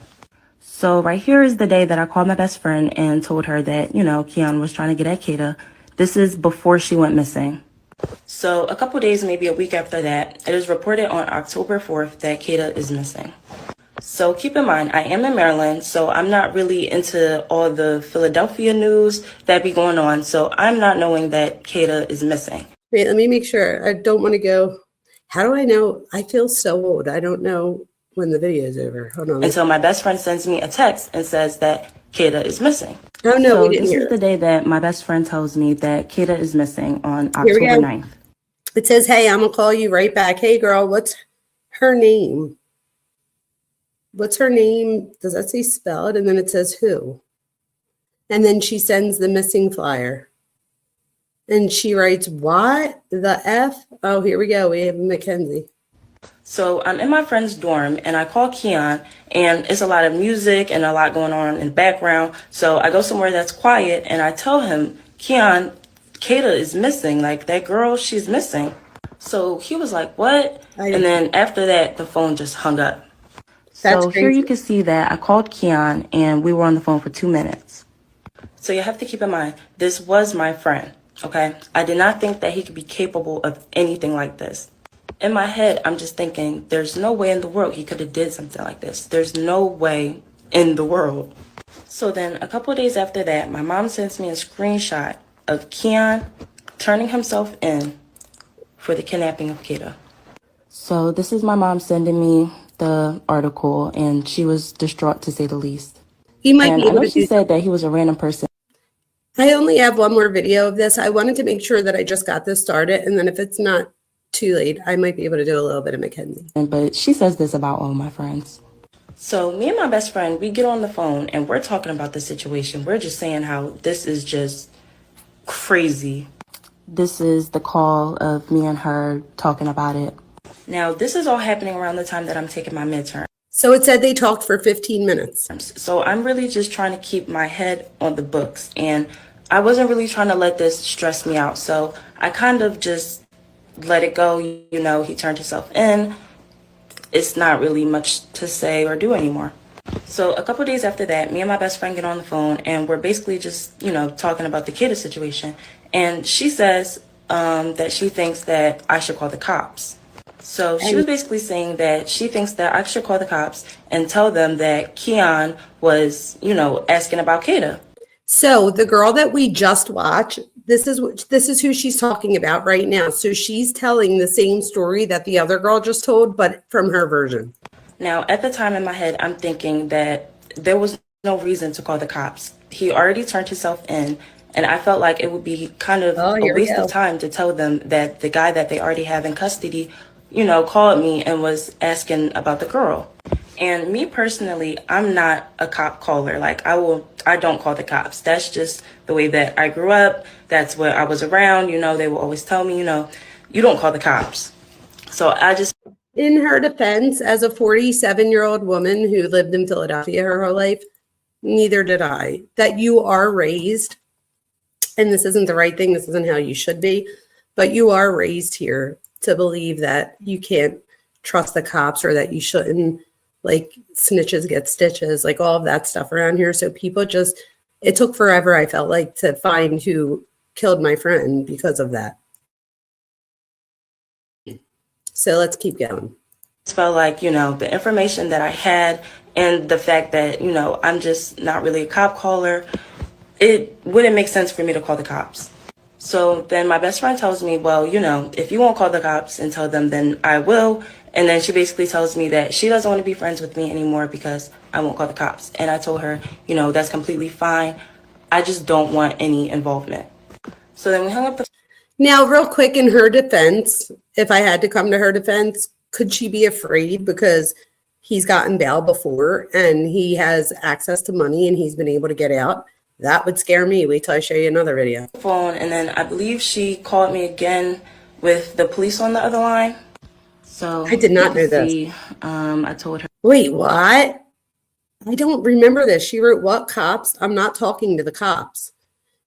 Speaker 5: So right here is the day that I called my best friend and told her that, Keon was trying to get at Kada. This is before she went missing. So a couple days, maybe a week after that, it is reported on October 4th that Kada is missing. So keep in mind, I am in Maryland, so I'm not really into all the Philadelphia news that be going on. So I'm not knowing that Kada is missing.
Speaker 2: Wait, let me make sure. I don't want to go. How do I know? I feel so old. I don't know when the video is over. Hold on.
Speaker 5: Until my best friend sends me a text and says that Kada is missing.
Speaker 2: Oh, no,
Speaker 5: so
Speaker 2: we didn't
Speaker 5: this
Speaker 2: hear
Speaker 5: is
Speaker 2: it.
Speaker 5: the day that my best friend tells me that Kada is missing on October 9th.
Speaker 2: It says, hey, I'm going to call you right back. Hey, girl, what's her name? What's her name? Does that say spelled? And then it says who? And then she sends the missing flyer. And she writes, what? The F? Oh, here we go. We have Mackenzie.
Speaker 5: So I'm in my friend's dorm and I call Keon and it's a lot of music and a lot going on in the background. So I go somewhere that's quiet and I tell him, Keon, Kada is missing. Like that girl, she's missing. So he was like, what? And then after that, the phone just hung up. So here you can see that I called Keon and we were on the phone for 2 minutes. So you have to keep in mind, this was my friend, okay? I did not think that he could be capable of anything like this. In my head, I'm just thinking, there's no way in the world he could have did something like this. There's no way in the world. So then a couple of days after that, my mom sends me a screenshot of Keon turning himself in for the kidnapping of Kada. So this is my mom sending me the article, and she was distraught to say the least.
Speaker 2: He might
Speaker 5: and
Speaker 2: be able
Speaker 5: I know
Speaker 2: to
Speaker 5: she said that he was a random person.
Speaker 2: I only have one more video of this. I wanted to make sure that I just got this started, and then if it's not too late, I might be able to do a little bit of Mackenzie.
Speaker 5: But she says this about all my friends. So me and my best friend, we get on the phone and we're talking about the situation. We're just saying how this is just crazy. This is the call of me and her talking about it. Now, this is all happening around the time that I'm taking my midterm.
Speaker 2: So it said they talked for 15 minutes.
Speaker 5: So I'm really just trying to keep my head on the books. And I wasn't really trying to let this stress me out. So I kind of just let it go. He turned himself in. It's not really much to say or do anymore. So a couple of days after that, me and my best friend get on the phone and we're basically just, talking about the Kada situation. And she says that she thinks that I should call the cops. So she was basically saying that she thinks that I should call the cops and tell them that Keon was, asking about Kada.
Speaker 2: So the girl that we just watched, this is who she's talking about right now. So she's telling the same story that the other girl just told, but from her version.
Speaker 5: Now, at the time in my head, I'm thinking that there was no reason to call the cops. He already turned himself in, and I felt like it would be kind of a waste of time to tell them that the guy that they already have in custody, called me and was asking about the girl. And me personally, I'm not a cop caller. Like I don't call the cops. That's just the way that I grew up. That's what I was around. They will always tell me, you don't call the cops. So I just.
Speaker 2: In her defense, as a 47-year-old woman who lived in Philadelphia her whole life, neither did I. That you are raised, and this isn't the right thing. This isn't how you should be, but you are raised here to believe that you can't trust the cops or that you shouldn't like snitches get stitches, like all of that stuff around here. So people just, it took forever, I felt like, to find who killed my friend because of that. So let's keep going.
Speaker 5: It felt like, the information that I had and the fact that, I'm just not really a cop caller, it wouldn't make sense for me to call the cops. So then my best friend tells me, well, if you won't call the cops and tell them, then I will. And then she basically tells me that she doesn't want to be friends with me anymore because I won't call the cops. And I told her, that's completely fine. I just don't want any involvement. So then we hung up the...
Speaker 2: Now, real quick, in her defense, if I had to come to her defense, could she be afraid because he's gotten bail before and he has access to money and he's been able to get out? That would scare me. Wait till I show you another video.
Speaker 5: Phone, and then I believe she called me again with the police on the other line. So
Speaker 2: I did not know this.
Speaker 5: I told her.
Speaker 2: Wait, what? I don't remember this. She wrote, what cops? I'm not talking to the cops.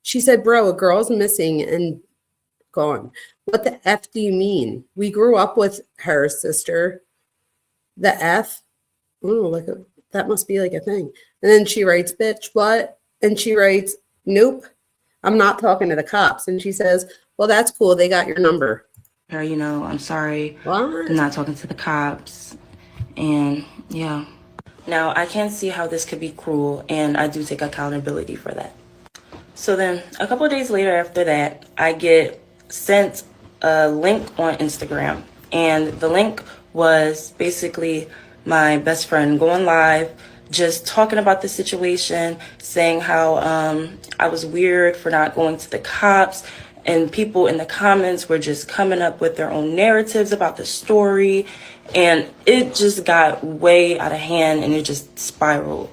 Speaker 2: She said, bro, a girl's missing and gone. What the F do you mean? We grew up with her sister. The F? Oh, that must be like a thing. And then she writes, bitch, what? And she writes, nope, I'm not talking to the cops. And she says, well, that's cool. They got your number.
Speaker 5: Her, I'm sorry.
Speaker 2: What?
Speaker 5: I'm not talking to the cops. And yeah. Now, I can't see how this could be cruel, and I do take accountability for that. So then a couple of days later after that, I get sent a link on Instagram. And the link was basically my best friend going live, just talking about the situation, saying how I was weird for not going to the cops, and people in the comments were just coming up with their own narratives about the story, and it just got way out of hand and it just spiraled.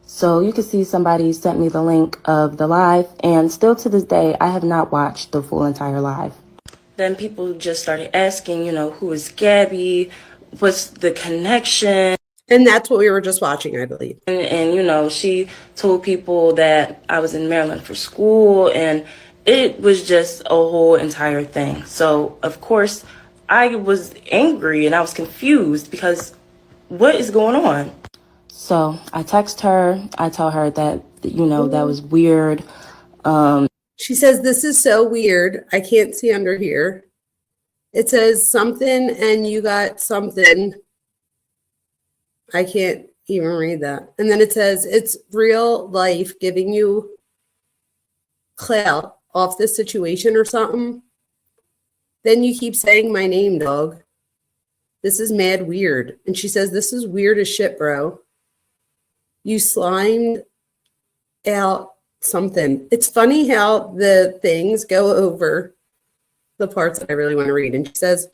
Speaker 5: So you can see somebody sent me the link of the live, and still to this day, I have not watched the full entire live. Then people just started asking, who is Gabby? What's the connection?
Speaker 2: And that's what we were just watching, I believe.
Speaker 5: And she told people that I was in Maryland for school, and it was just a whole entire thing. So, of course, I was angry and I was confused because what is going on? So I text her. I tell her that, that was weird.
Speaker 2: She says, this is so weird. I can't see under here. It says something and you got something. I can't even read that. And then it says, it's real life giving you clout off this situation or something. Then you keep saying my name, dog. This is mad weird. And she says, this is weird as shit, bro. You slimed out something. It's funny how the things go over the parts that I really want to read. And she says,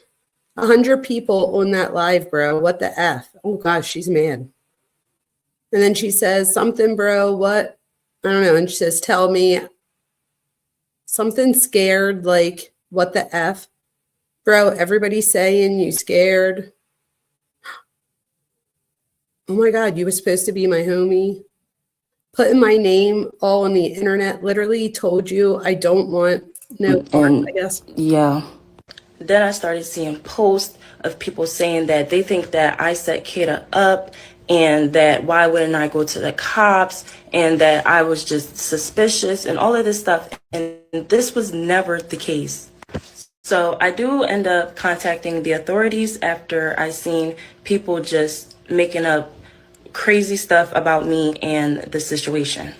Speaker 2: 100 people on that live, bro. What the F? Oh, gosh, she's mad. And then she says, something, bro, what? I don't know. And she says, tell me something scared, like, what the F? Bro, everybody's saying you scared. Oh, my God, you were supposed to be my homie. Putting my name all on the internet, literally told you I don't want no part, I guess.
Speaker 5: Yeah. Then I started seeing posts of people saying that they think that I set Kada up and that why wouldn't I go to the cops and that I was just suspicious and all of this stuff. And this was never the case. So I do end up contacting the authorities after I seen people just making up crazy stuff about me and the situation.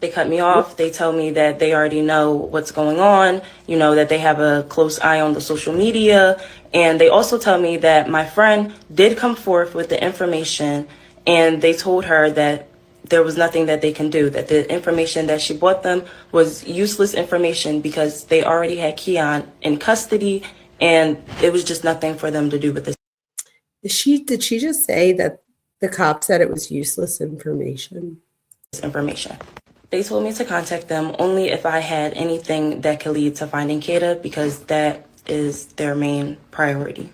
Speaker 5: They cut me off. They tell me that they already know what's going on, that they have a close eye on the social media. And they also tell me that my friend did come forth with the information, and they told her that there was nothing that they can do, that the information that she bought them was useless information because they already had Keon in custody, and it was just nothing for them to do with this.
Speaker 2: Did she just say that the cop said it was useless information?
Speaker 5: They told me to contact them only if I had anything that could lead to finding Kada because that is their main priority.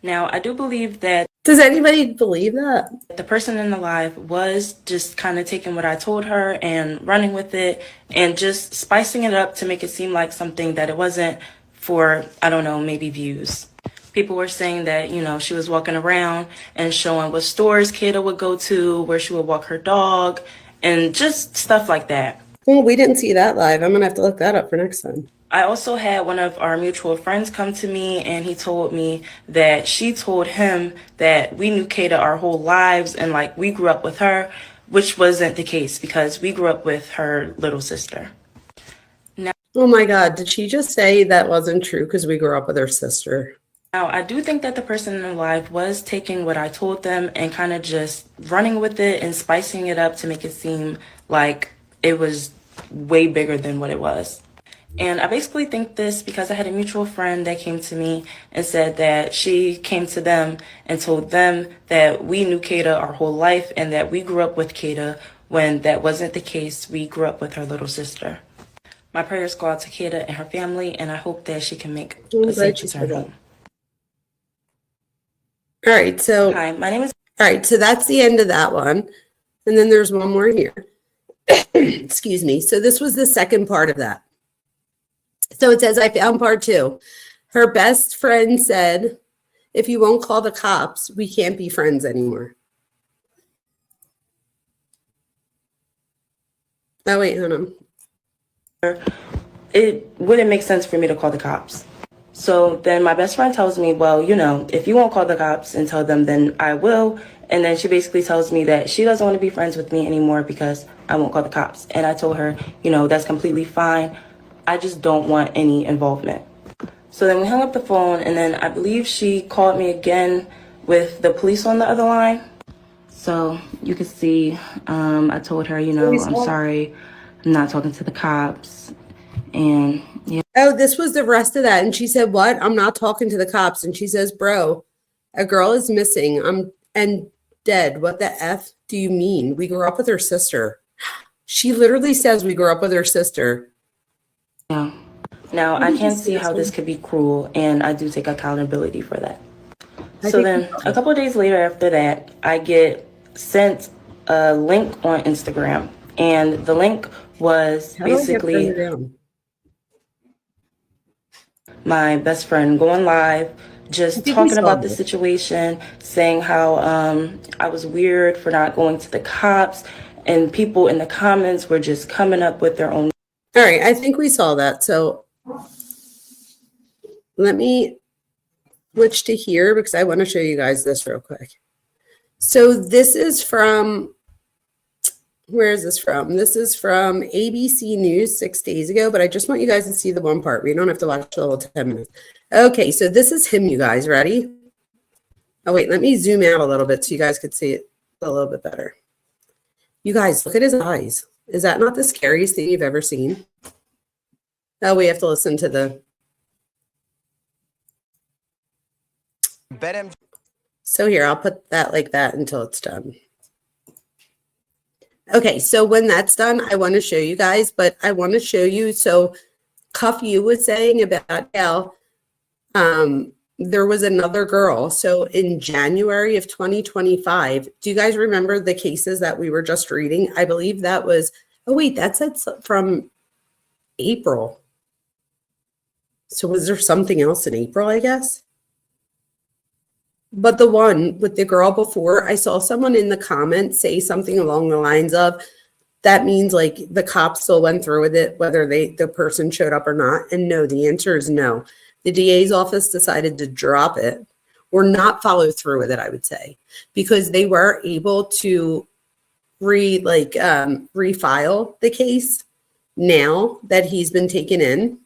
Speaker 5: Now, I do believe that...
Speaker 2: Does anybody believe that?
Speaker 5: The person in the live was just kind of taking what I told her and running with it and just spicing it up to make it seem like something that it wasn't for, I don't know, maybe views. People were saying that, she was walking around and showing what stores Kada would go to, where she would walk her dog, and just stuff like that.
Speaker 2: Well, we didn't see that live. I'm going to have to look that up for next time.
Speaker 5: I also had one of our mutual friends come to me, and he told me that she told him that we knew Kada our whole lives and like we grew up with her, which wasn't the case because we grew up with her little sister.
Speaker 2: Oh my God, did she just say that wasn't true because we grew up with her sister?
Speaker 5: Now, I do think that the person in the live was taking what I told them and kind of just running with it and spicing it up to make it seem like it was way bigger than what it was. And I basically think this because I had a mutual friend that came to me and said that she came to them and told them that we knew Kada our whole life and that we grew up with Kada when that wasn't the case. We grew up with her little sister. My prayers go out to Kada and her family, and I hope that she can make a safe return home.
Speaker 2: All right, so
Speaker 5: Hi, my name is.
Speaker 2: All right, so that's the end of that one. And then there's one more here. Excuse me. So this was the second part of that. So it says, I found part 2. Her best friend said, if you won't call the cops, we can't be friends anymore. Oh, wait, hold on.
Speaker 5: It wouldn't make sense for me to call the cops. So then my best friend tells me, well, if you won't call the cops and tell them, then I will. And then she basically tells me that she doesn't want to be friends with me anymore because I won't call the cops. And I told her, that's completely fine. I just don't want any involvement. So then we hung up the phone, and then I believe she called me again with the police on the other line. So you can see, I told her, I'm sorry, I'm not talking to the cops. And yeah.
Speaker 2: Oh, this was the rest of that. And she said, what? I'm not talking to the cops. And she says, bro, a girl is missing. And dead. What the F do you mean? We grew up with her sister. She literally says we grew up with her sister.
Speaker 5: Yeah. Now, I can see how this could be cruel, and I do take accountability for that. So then a couple of days later after that, I get sent a link on Instagram, and the link was basically my best friend going live, just talking about the situation, saying how I was weird for not going to the cops, and people in the comments were just coming up with their own.
Speaker 2: All right, I think we saw that. So let me switch to here because I want to show you guys this real quick. So this is from, where is this from? This is from ABC News 6 days ago, but I just want you guys to see the one part. We don't have to watch the whole 10 minutes. Okay, so this is him, you guys. Ready? Oh, wait, let me zoom out a little bit so you guys could see it a little bit better. You guys, look at his eyes. Is that not the scariest thing you've ever seen? Oh, we have to listen to the... So here, I'll put that like that until it's done. Okay, so when that's done, I want to show you guys, but I want to show you, so Cuff You was saying about how there was another girl. So in January of 2025, do you guys remember the cases that we were just reading? I believe that was, oh wait, that's from April. So was there something else in April, I guess? But the one with the girl before, I saw someone in the comments say something along the lines of, that means like the cops still went through with it, whether the person showed up or not. And no, the answer is no. The DA's office decided to drop it or not follow through with it, I would say, because they were able to refile the case now that he's been taken in.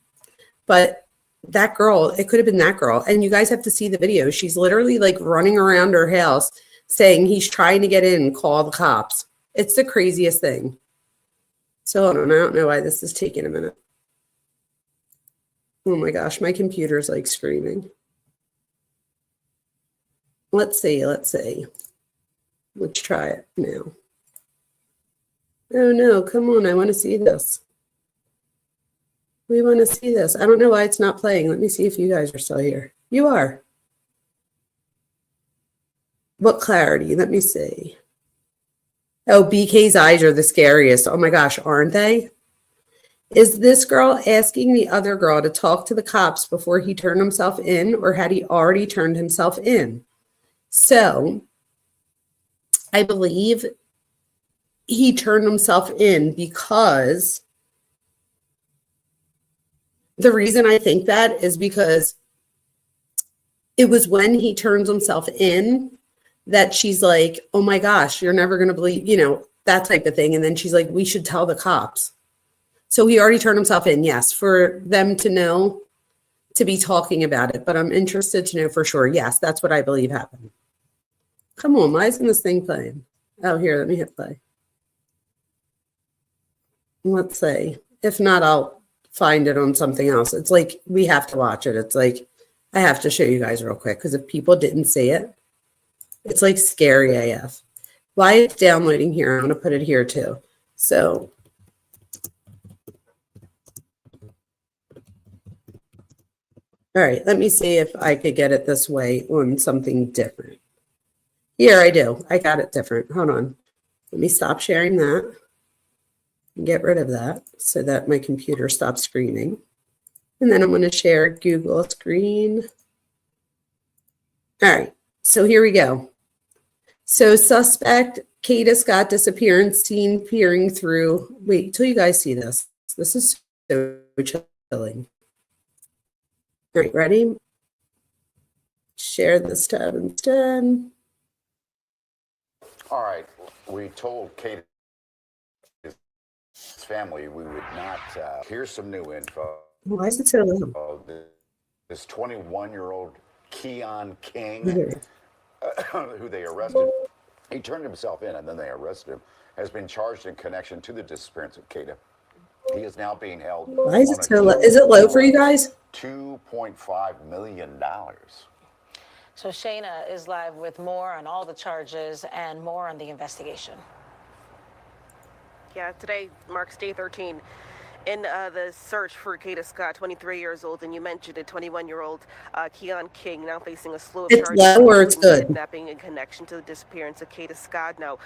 Speaker 2: But that girl, it could have been that girl. And you guys have to see the video. She's literally like running around her house saying he's trying to get in, call the cops. It's the craziest thing. So I don't know why this is taking a minute. Oh my gosh, my computer's like screaming. Let's see. Let's try it now. Oh no, come on, I want to see this. We want to see this. I don't know why it's not playing. Let me see if you guys are still here. You are. What clarity? Let me see. Oh, BK's eyes are the scariest. Oh my gosh, aren't they? Is this girl asking the other girl to talk to the cops before he turned himself in, or had he already turned himself in? So I believe he turned himself in because the reason I think that is because it was when he turns himself in that she's like, oh my gosh, you're never going to believe, that type of thing. And then she's like, we should tell the cops. So he already turned himself in, yes, for them to know, to be talking about it. But I'm interested to know for sure. Yes, that's what I believe happened. Come on, why isn't this thing playing? Oh, here, let me hit play. Let's see. If not, I'll find it on something else. It's like, we have to watch it. It's like, I have to show you guys real quick because if people didn't see it, it's like scary AF. Why it's downloading here, I'm going to put it here too. So, all right, let me see if I could get it this way on something different. Here I do. I got it different. Hold on. Let me stop sharing that. Get rid of that so that my computer stops screaming. And then I'm going to share Google screen. All right, so here we go. So suspect Kada Scott disappearance seen peering through. Wait till you guys see this. This is so chilling. All right, ready? Share this tab instead.
Speaker 6: All right, we told Kata's family we would not. Here's some new info.
Speaker 2: Why is it so low?
Speaker 6: This 21-year-old Keon King, who they arrested, he turned himself in and then they arrested him, has been charged in connection to the disappearance of Kada. He is now being held.
Speaker 2: Why is it so low? Is it low for you guys?
Speaker 6: $2.5 million.
Speaker 7: So Shayna is live with more on all the charges and more on the investigation.
Speaker 8: Yeah, today marks day 13 in the search for Kada Scott, 23 years old, and you mentioned a 21-year-old Keon King now facing a slew of
Speaker 2: it's
Speaker 8: charges
Speaker 2: low or it's good.
Speaker 8: Kidnapping in connection to the disappearance of Kada Scott. Now,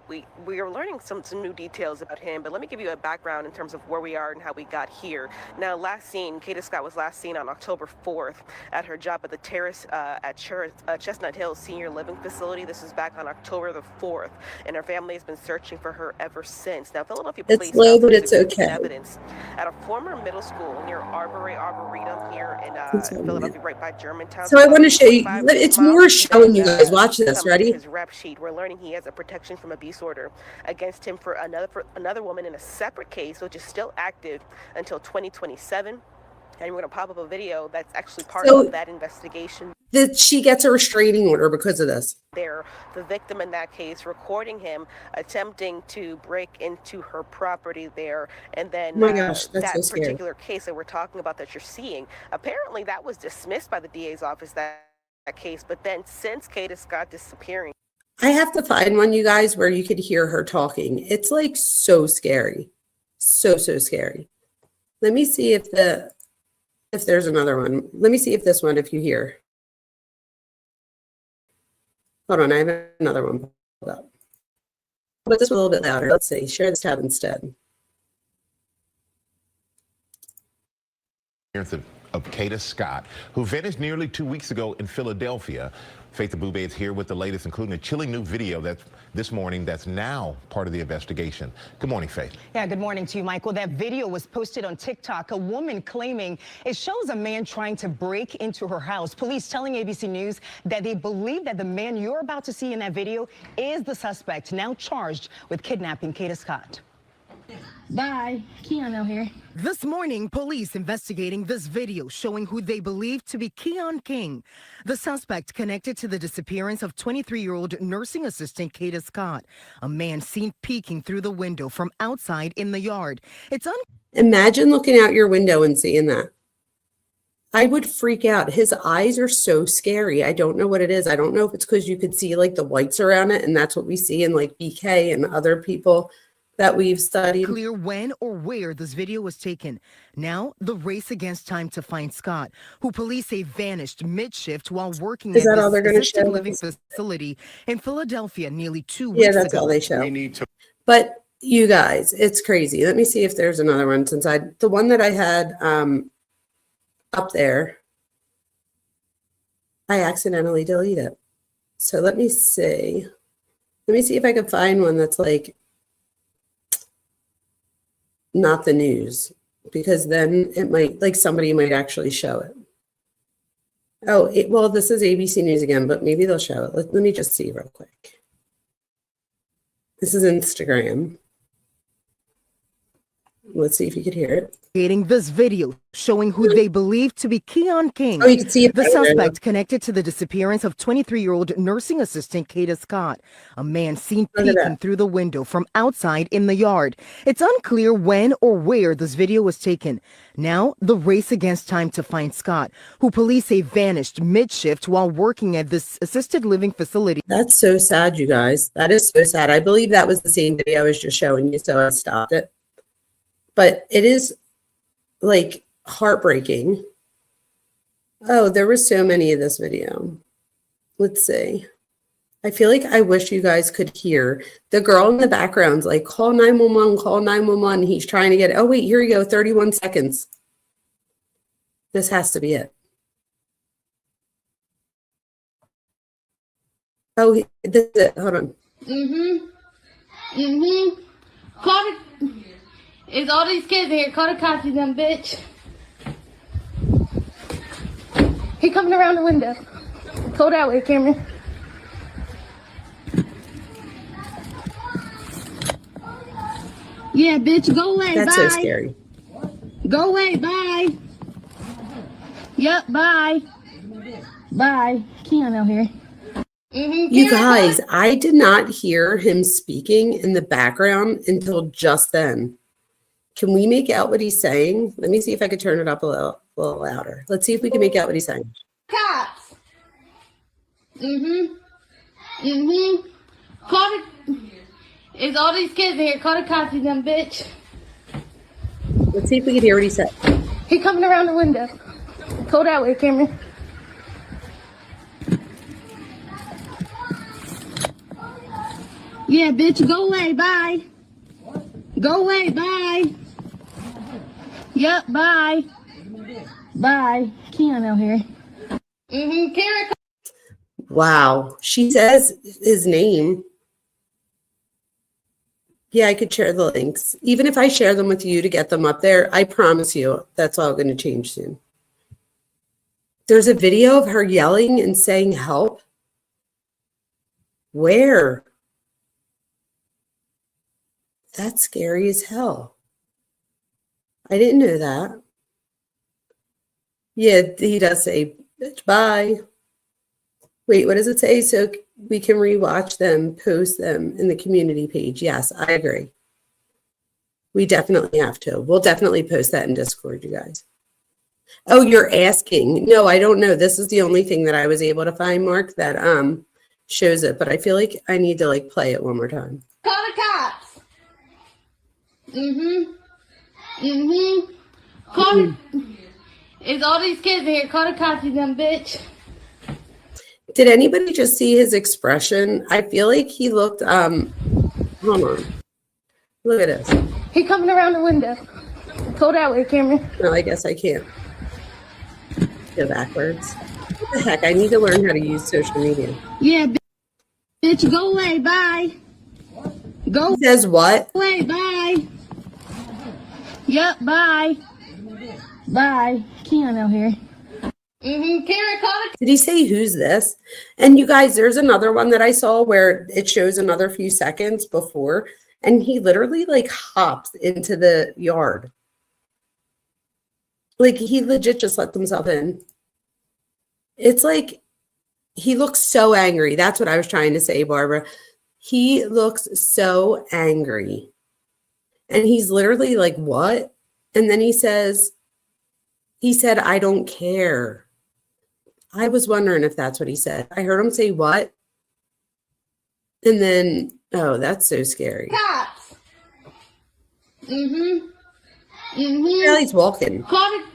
Speaker 8: we are learning some new details about him, but let me give you a background in terms of where we are and how we got here. Now, Kada Scott was last seen on October 4th at her job at the Terrace at Chestnut Hill Senior Living Facility. This is back on October the 4th, and her family has been searching for her ever since. Now, Philadelphia police
Speaker 2: it's low, but it's okay.
Speaker 8: Evidence at a former middle school near Arboretum here in Philadelphia, right by Germantown.
Speaker 2: So I want to show you. It's more showing you guys. Watch this. Ready?
Speaker 8: His rep sheet. We're learning he has a protection from abuse order against him for another woman in a separate case, which is still active until 2027. And we're going to pop up a video that's actually part of that investigation.
Speaker 2: That she gets a restraining order because of this.
Speaker 8: They're the victim in that case, recording him attempting to break into her property there. And then
Speaker 2: oh my gosh,
Speaker 8: that
Speaker 2: so
Speaker 8: particular case that we're talking about that you're seeing, apparently that was dismissed by the DA's office, that case. But then since Kada Scott disappearing,
Speaker 2: I have to find one, you guys, where you could hear her talking. It's like so scary. So scary. Let me see if there's another one. Let me see if this one, if you hear. Hold on, I have another one pulled up. But this one a little bit louder. Let's see. Share this tab instead.
Speaker 9: Of Kada Scott, who vanished nearly 2 weeks ago in Philadelphia. Faith Abube is here with the latest, including a chilling new video that's this morning that's now part of the investigation. Good morning, Faith.
Speaker 10: Yeah, good morning to you, Michael. That video was posted on TikTok. A woman claiming it shows a man trying to break into her house. Police telling ABC News that they believe that the man you're about to see in that video is the suspect, now charged with kidnapping Kada Scott.
Speaker 4: Bye. Keon out here.
Speaker 11: This morning, police investigating this video showing who they believe to be Keon King, the suspect connected to the disappearance of 23-year-old nursing assistant Kada Scott, a man seen peeking through the window from outside in the yard.
Speaker 2: Imagine looking out your window and seeing that. I would freak out. His eyes are so scary. I don't know what it is. I don't know if it's because you could see like the whites around it, and that's what we see in like BK and other people that we've studied.
Speaker 11: Clear when or where this video was taken. Now, the race against time to find Scott, who police say vanished mid-shift while working at this assisted living facility in Philadelphia nearly 2 weeks ago.
Speaker 2: Yeah, that's all they show. But You guys, it's crazy. Let me see if there's another one since the one that I had up there, I accidentally deleted it. So let me see. Let me see if I can find one that's like not the news, because then it might, like, somebody might actually show it. Oh, well, this is ABC News again, but maybe they'll show it. Let me just see real quick. This is Instagram. Let's see if you could hear it.
Speaker 11: Creating this video showing who they believe to be Keon King.
Speaker 2: Oh, you can see it.
Speaker 11: The suspect connected to the disappearance of 23-year-old nursing assistant Kada Scott, a man seen peeking through the window from outside in the yard. It's unclear when or where this video was taken. Now, the race against time to find Scott, who police say vanished mid-shift while working at this assisted living facility.
Speaker 2: That's so sad, you guys. That is so sad. I believe that was the same video I was just showing you, so I stopped it. But it is, like, heartbreaking. Oh, there were so many of this video. Let's see. I feel like I wish you guys could hear the girl in the background's like, call 911, call 911. He's trying to get, oh, wait, here we go, 31 seconds. This has to be it. Oh, this is it. Hold on.
Speaker 3: Call it. It's all these kids in here. Call the cops, you dumb bitch. He coming around the window. Go that way, Cameron. Yeah, bitch, go away.
Speaker 2: That's
Speaker 3: bye.
Speaker 2: so scary.
Speaker 3: Go away, bye. Yep, bye. Bye. Keon out here.
Speaker 2: You guys, I did not hear him speaking in the background until just then. Can we make out what he's saying? Let me see if I could turn it up a little louder. Let's see if we can make out what he's saying.
Speaker 3: Cops. Call the. It's all these kids in here. Call the cops, you dumb bitch.
Speaker 2: Let's see if we can hear what he said.
Speaker 3: He coming around the window. Go that way, Cameron. Yeah, bitch, go away, bye. Go away, bye. Yep, bye. Bye. Keon out here. Karen.
Speaker 2: Wow. She says his name. Yeah, I could share the links. Even if I share them with you to get them up there, I promise you that's all going to change soon. There's a video of her yelling and saying help. Where? That's scary as hell. I didn't know that. Yeah, he does say, bitch, bye. Wait, what does it say? So we can rewatch them, post them in the community page. Yes, I agree. We definitely have to. We'll definitely post that in Discord, you guys. Oh, you're asking. No, I don't know. This is the only thing that I was able to find, Mark, that shows it. But I feel like I need to like play it one more time.
Speaker 3: Call the cops. Call the. It's all these kids in here. Call the cops, you dumb bitch.
Speaker 2: Did anybody just see his expression? I feel like he looked, hold on. Look at this.
Speaker 3: He coming around the window. Go that way, Cameron.
Speaker 2: No, I guess I can't. Go backwards. What the heck? I need to learn how to use social media.
Speaker 3: Yeah, bitch, go away, bye. Go.
Speaker 2: He says what?
Speaker 3: Away, bye. Yep, bye. Bye. Keon out here. Karen, call it.
Speaker 2: Did he say who's this? And you guys, there's another one that I saw where it shows another few seconds before, and he literally like hops into the yard. Like he legit just let himself in. It's like he looks so angry. That's what I was trying to say, Barbara. He looks so angry. And he's literally like, what? And then he said, I don't care. I was wondering if that's what he said. I heard him say what? And then, oh, that's so scary.
Speaker 3: Cops.
Speaker 2: Now he's walking.
Speaker 3: Call it.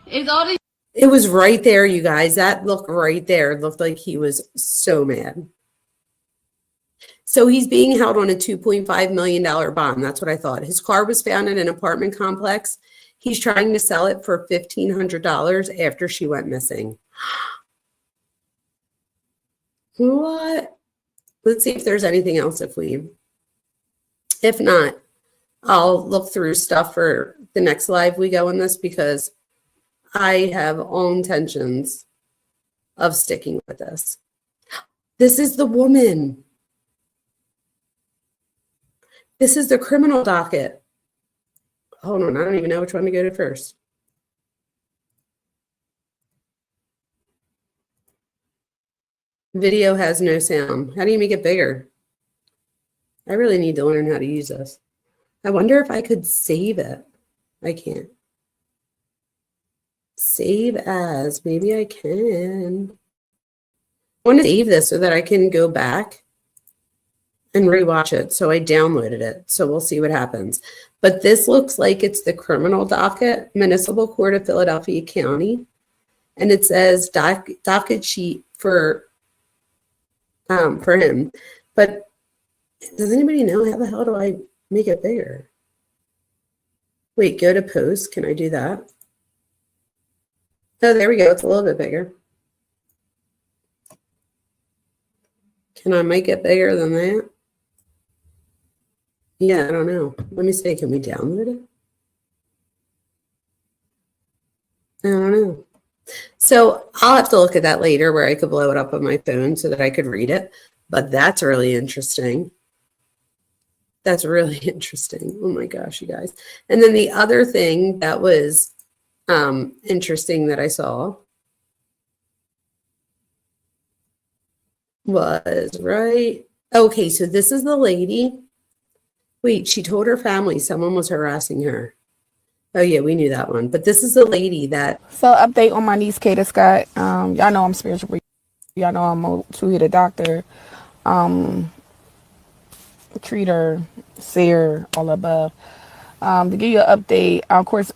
Speaker 3: It's all these.
Speaker 2: It was right there, you guys. That look right there looked like he was so mad. So he's being held on a $2.5 million bond. That's what I thought. His car was found in an apartment complex. He's trying to sell it for $1,500 after she went missing. What? Let's see if there's anything else if not, I'll look through stuff for the next live we go in this, because I have all intentions of sticking with this. This is the woman. This is the criminal docket. Hold on, I don't even know which one to go to first. Video has no sound. How do you make it bigger? I really need to learn how to use this. I wonder if I could save it. I can't. Save as. Maybe I can. I want to save this so that I can go back and rewatch it. So I downloaded it. So we'll see what happens. But this looks like it's the criminal docket, Municipal Court of Philadelphia County. And it says docket sheet for him. But does anybody know how the hell do I make it bigger? Wait, go to post. Can I do that? Oh, there we go. It's a little bit bigger. Can I make it bigger than that? Yeah, I don't know. Let me see. Can we download it? I don't know. So I'll have to look at that later, where I could blow it up on my phone so that I could read it. But that's really interesting. That's really interesting. Oh my gosh, you guys. And then the other thing that was interesting that I saw was, right? Okay, so this is the lady. Wait, she told her family someone was harassing her. Oh yeah, we knew that one. But this is the lady that.
Speaker 12: So update on my niece, Kada Scott. Y'all know I'm spiritual. Y'all know I'm a two-headed doctor. Treater, seer, all above. To give you an update, of course,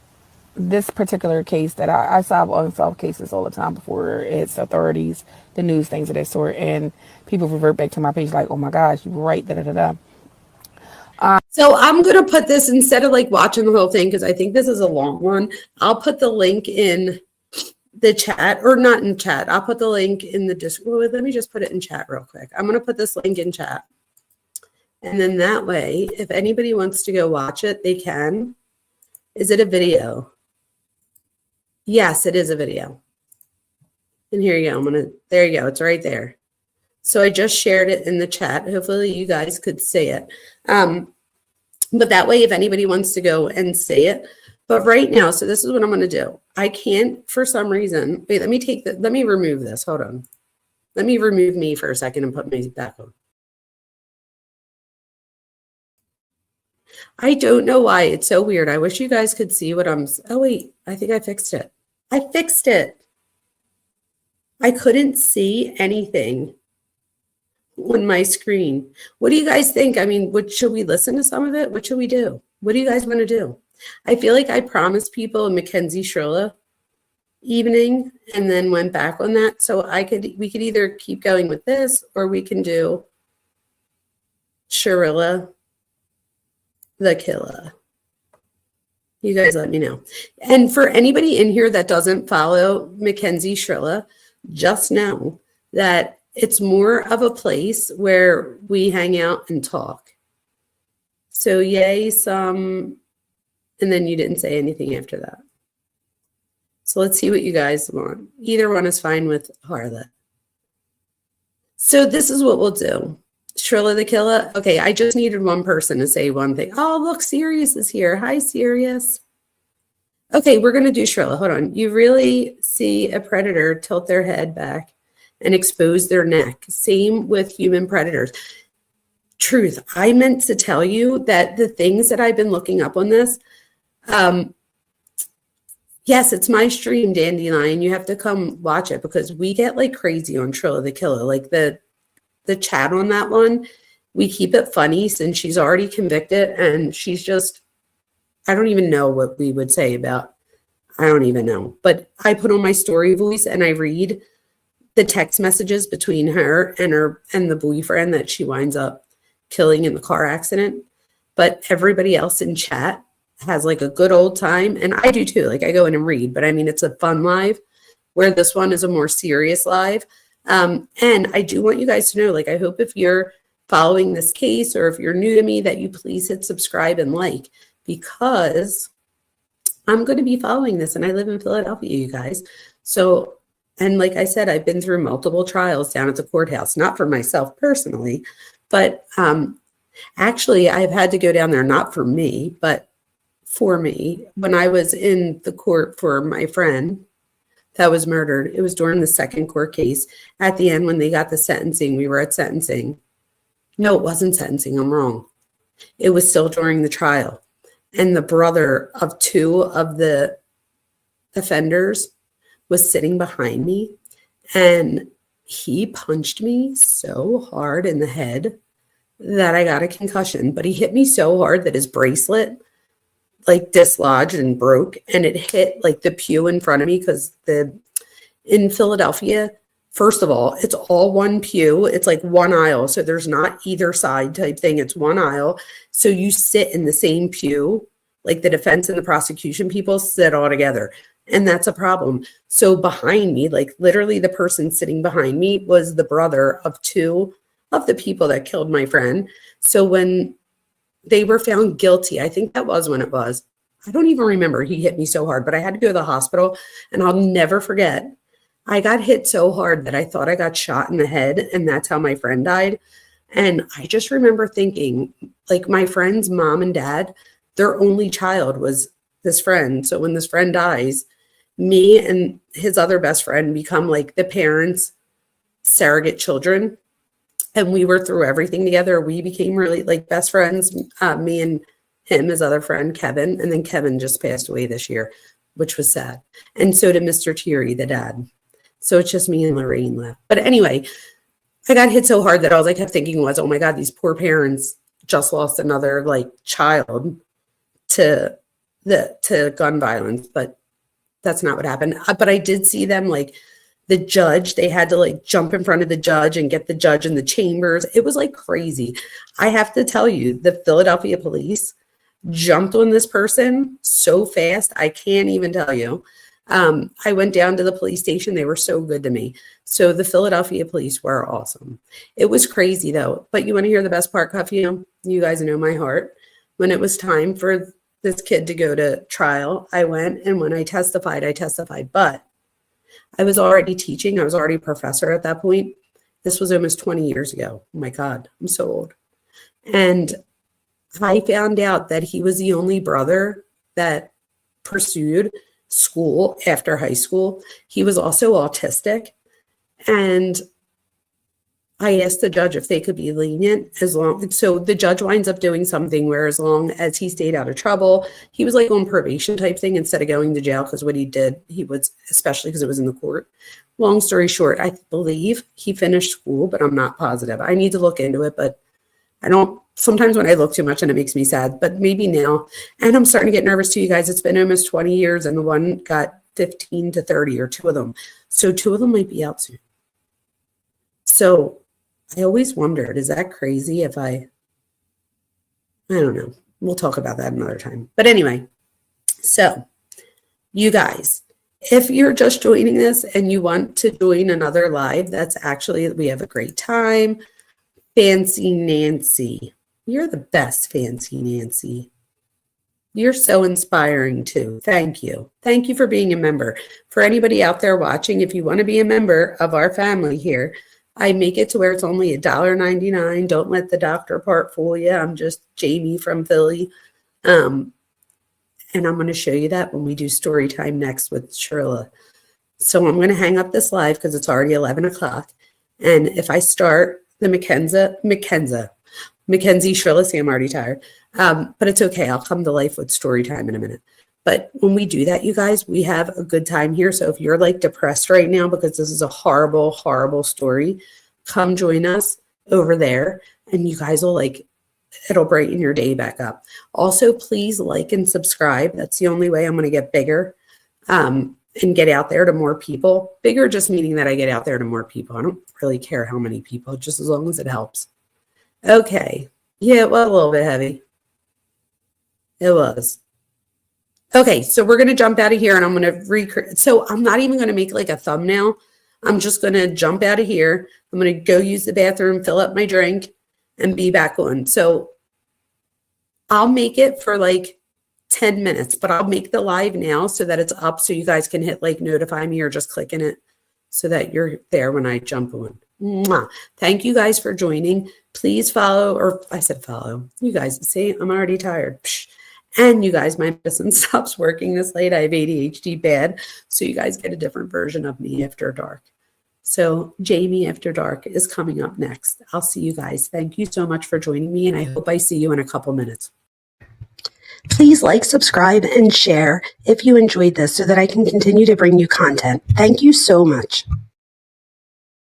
Speaker 12: this particular case that I solve unsolved cases all the time before it's authorities, the news, things of that sort, and people revert back to my page like, oh my gosh, you were right, da-da-da-da.
Speaker 2: So I'm going to put this, instead of like watching the whole thing, because I think this is a long one, I'll put the link in the chat, or not in chat. I'll put the link in the Discord. Let me just put it in chat real quick. I'm going to put this link in chat. And then that way, if anybody wants to go watch it, they can. Is it a video? Yes, it is a video. And here you go. There you go. It's right there. So I just shared it in the chat. Hopefully you guys could see it. But that way, if anybody wants to go and see it. But right now, so this is what I'm going to do. I can't, for some reason. Wait, let me remove this. Hold on. Let me remove me for a second and put me back on. I don't know why. It's so weird. I wish you guys could see what I'm. Oh, wait. I think I fixed it. I fixed it. I couldn't see anything on my screen. What do you guys think? I mean, should we listen to some of it? What should we do? What do you guys want to do? I feel like I promised people a Mackenzie Shrilla evening and then went back on that. So we could either keep going with this, or we can do Shrilla the Killer. You guys let me know. And for anybody in here that doesn't follow Mackenzie Shrilla, just know that it's more of a place where we hang out and talk. So yay, some, and then you didn't say anything after that. So let's see what you guys want. Either one is fine with Harlot. So this is what we'll do. Shrilla the Killer. Okay, I just needed one person to say one thing. Oh, look, Sirius is here. Hi, Sirius. Okay, we're going to do Shrilla. Hold on. You really see a predator tilt their head back and expose their neck. Same with human predators. Truth. I meant to tell you that the things that I've been looking up on this, yes, it's my stream, Dandelion. You have to come watch it, because we get like crazy on Shrilla the Killer. Like the chat on that one, we keep it funny since she's already convicted, and she's just, I don't even know what we would say about, I don't even know. But I put on my story voice and I read the text messages between her and the boyfriend that she winds up killing in the car accident, but everybody else in chat has like a good old time. And I do too. Like I go in and read, but I mean, it's a fun live, where this one is a more serious live. And I do want you guys to know, like, I hope if you're following this case or if you're new to me that you please hit subscribe and like, because I'm going to be following this and I live in Philadelphia, you guys. So, and like I said, I've been through multiple trials down at the courthouse, not for myself personally, but actually I've had to go down there, not for me, but for me. When I was in the court for my friend that was murdered, it was during the second court case. At the end, when they got the sentencing, we were at sentencing. No, it wasn't sentencing. I'm wrong. It was still during the trial. And the brother of two of the offenders was sitting behind me, and he punched me so hard in the head that I got a concussion. But he hit me so hard that his bracelet like dislodged and broke, and it hit like the pew in front of me, because in Philadelphia, first of all, it's all one pew. It's like one aisle. So there's not either side type thing. It's one aisle. So you sit in the same pew, like the defense and the prosecution people sit all together. And that's a problem. So behind me, like literally the person sitting behind me was the brother of two of the people that killed my friend. So when they were found guilty, I think that was when it was. I don't even remember. He hit me so hard, but I had to go to the hospital, and I'll never forget. I got hit so hard that I thought I got shot in the head, and that's how my friend died. And I just remember thinking, like, my friend's mom and dad, their only child was this friend. So when this friend dies, me and his other best friend become like the parents' surrogate children. And we were through everything together. We became really like best friends, me and him, his other friend, Kevin. And then Kevin just passed away this year, which was sad. And so did Mr. Thierry, the dad. So it's just me and Lorraine left. But anyway, I got hit so hard that all I kept thinking was, oh my God, these poor parents just lost another like child to gun violence. But that's not what happened. But I did see them, like, the judge, they had to like jump in front of the judge and get the judge in the chambers. It was like crazy. I have to tell you, the Philadelphia police jumped on this person so fast. I can't even tell you. I went down to the police station. They were so good to me. So the Philadelphia police were awesome. It was crazy though. But you want to hear the best part, Cuffy? You guys know my heart. When it was time for this kid to go to trial, I went, and when I testified, but I was already teaching. I was already a professor at that point. This was almost 20 years ago. Oh my God, I'm so old. And I found out that he was the only brother that pursued school after high school. He was also autistic. And I asked the judge if they could be lenient so the judge winds up doing something where as long as he stayed out of trouble, he was like on probation type thing instead of going to jail, because what he did, he was, especially because it was in the court. Long story short, I believe he finished school, but I'm not positive. I need to look into it, but I don't, sometimes when I look too much and it makes me sad, but maybe now. And I'm starting to get nervous too, you guys. It's been almost 20 years and the one got 15 to 30, or two of them. So two of them might be out soon. So I always wondered, is that crazy if I don't know. We'll talk about that another time. But anyway, so you guys, if you're just joining this and you want to join another live, that's actually, we have a great time. Fancy Nancy. You're the best, Fancy Nancy. You're so inspiring too. Thank you. Thank you for being a member. For anybody out there watching, if you want to be a member of our family here, I make it to where it's only $1.99. Don't let the doctor part fool you. I'm just Jamie from Philly. And I'm going to show you that when we do story time next with Shirla. So I'm going to hang up this live because it's already 11 o'clock. And if I start the Mackenzie Shirla, see, I'm already tired. But it's okay. I'll come to life with story time in a minute. But when we do that, you guys, we have a good time here. So if you're like depressed right now because this is a horrible, horrible story, come join us over there and you guys will like, it'll brighten your day back up. Also, please like and subscribe. That's the only way I'm going to get bigger and get out there to more people. Bigger just meaning that I get out there to more people. I don't really care how many people, just as long as it helps. Okay. Yeah, it was a little bit heavy. It was. Okay, so we're going to jump out of here and I'm going to recreate. So I'm not even going to make like a thumbnail. I'm just going to jump out of here. I'm going to go use the bathroom, fill up my drink, and be back on. So I'll make it for like 10 minutes, but I'll make the live now so that it's up so you guys can hit like notify me or just click in it so that you're there when I jump on. Mwah. Thank you guys for joining. Please follow, or I said follow. You guys, see, I'm already tired. Psh. And you guys, my medicine stops working this late. I have ADHD bad. So you guys get a different version of me after dark. So Jamie After Dark is coming up next. I'll see you guys. Thank you so much for joining me. And I hope I see you in a couple minutes. Please like, subscribe, and share if you enjoyed this so that I can continue to bring you content. Thank you so much.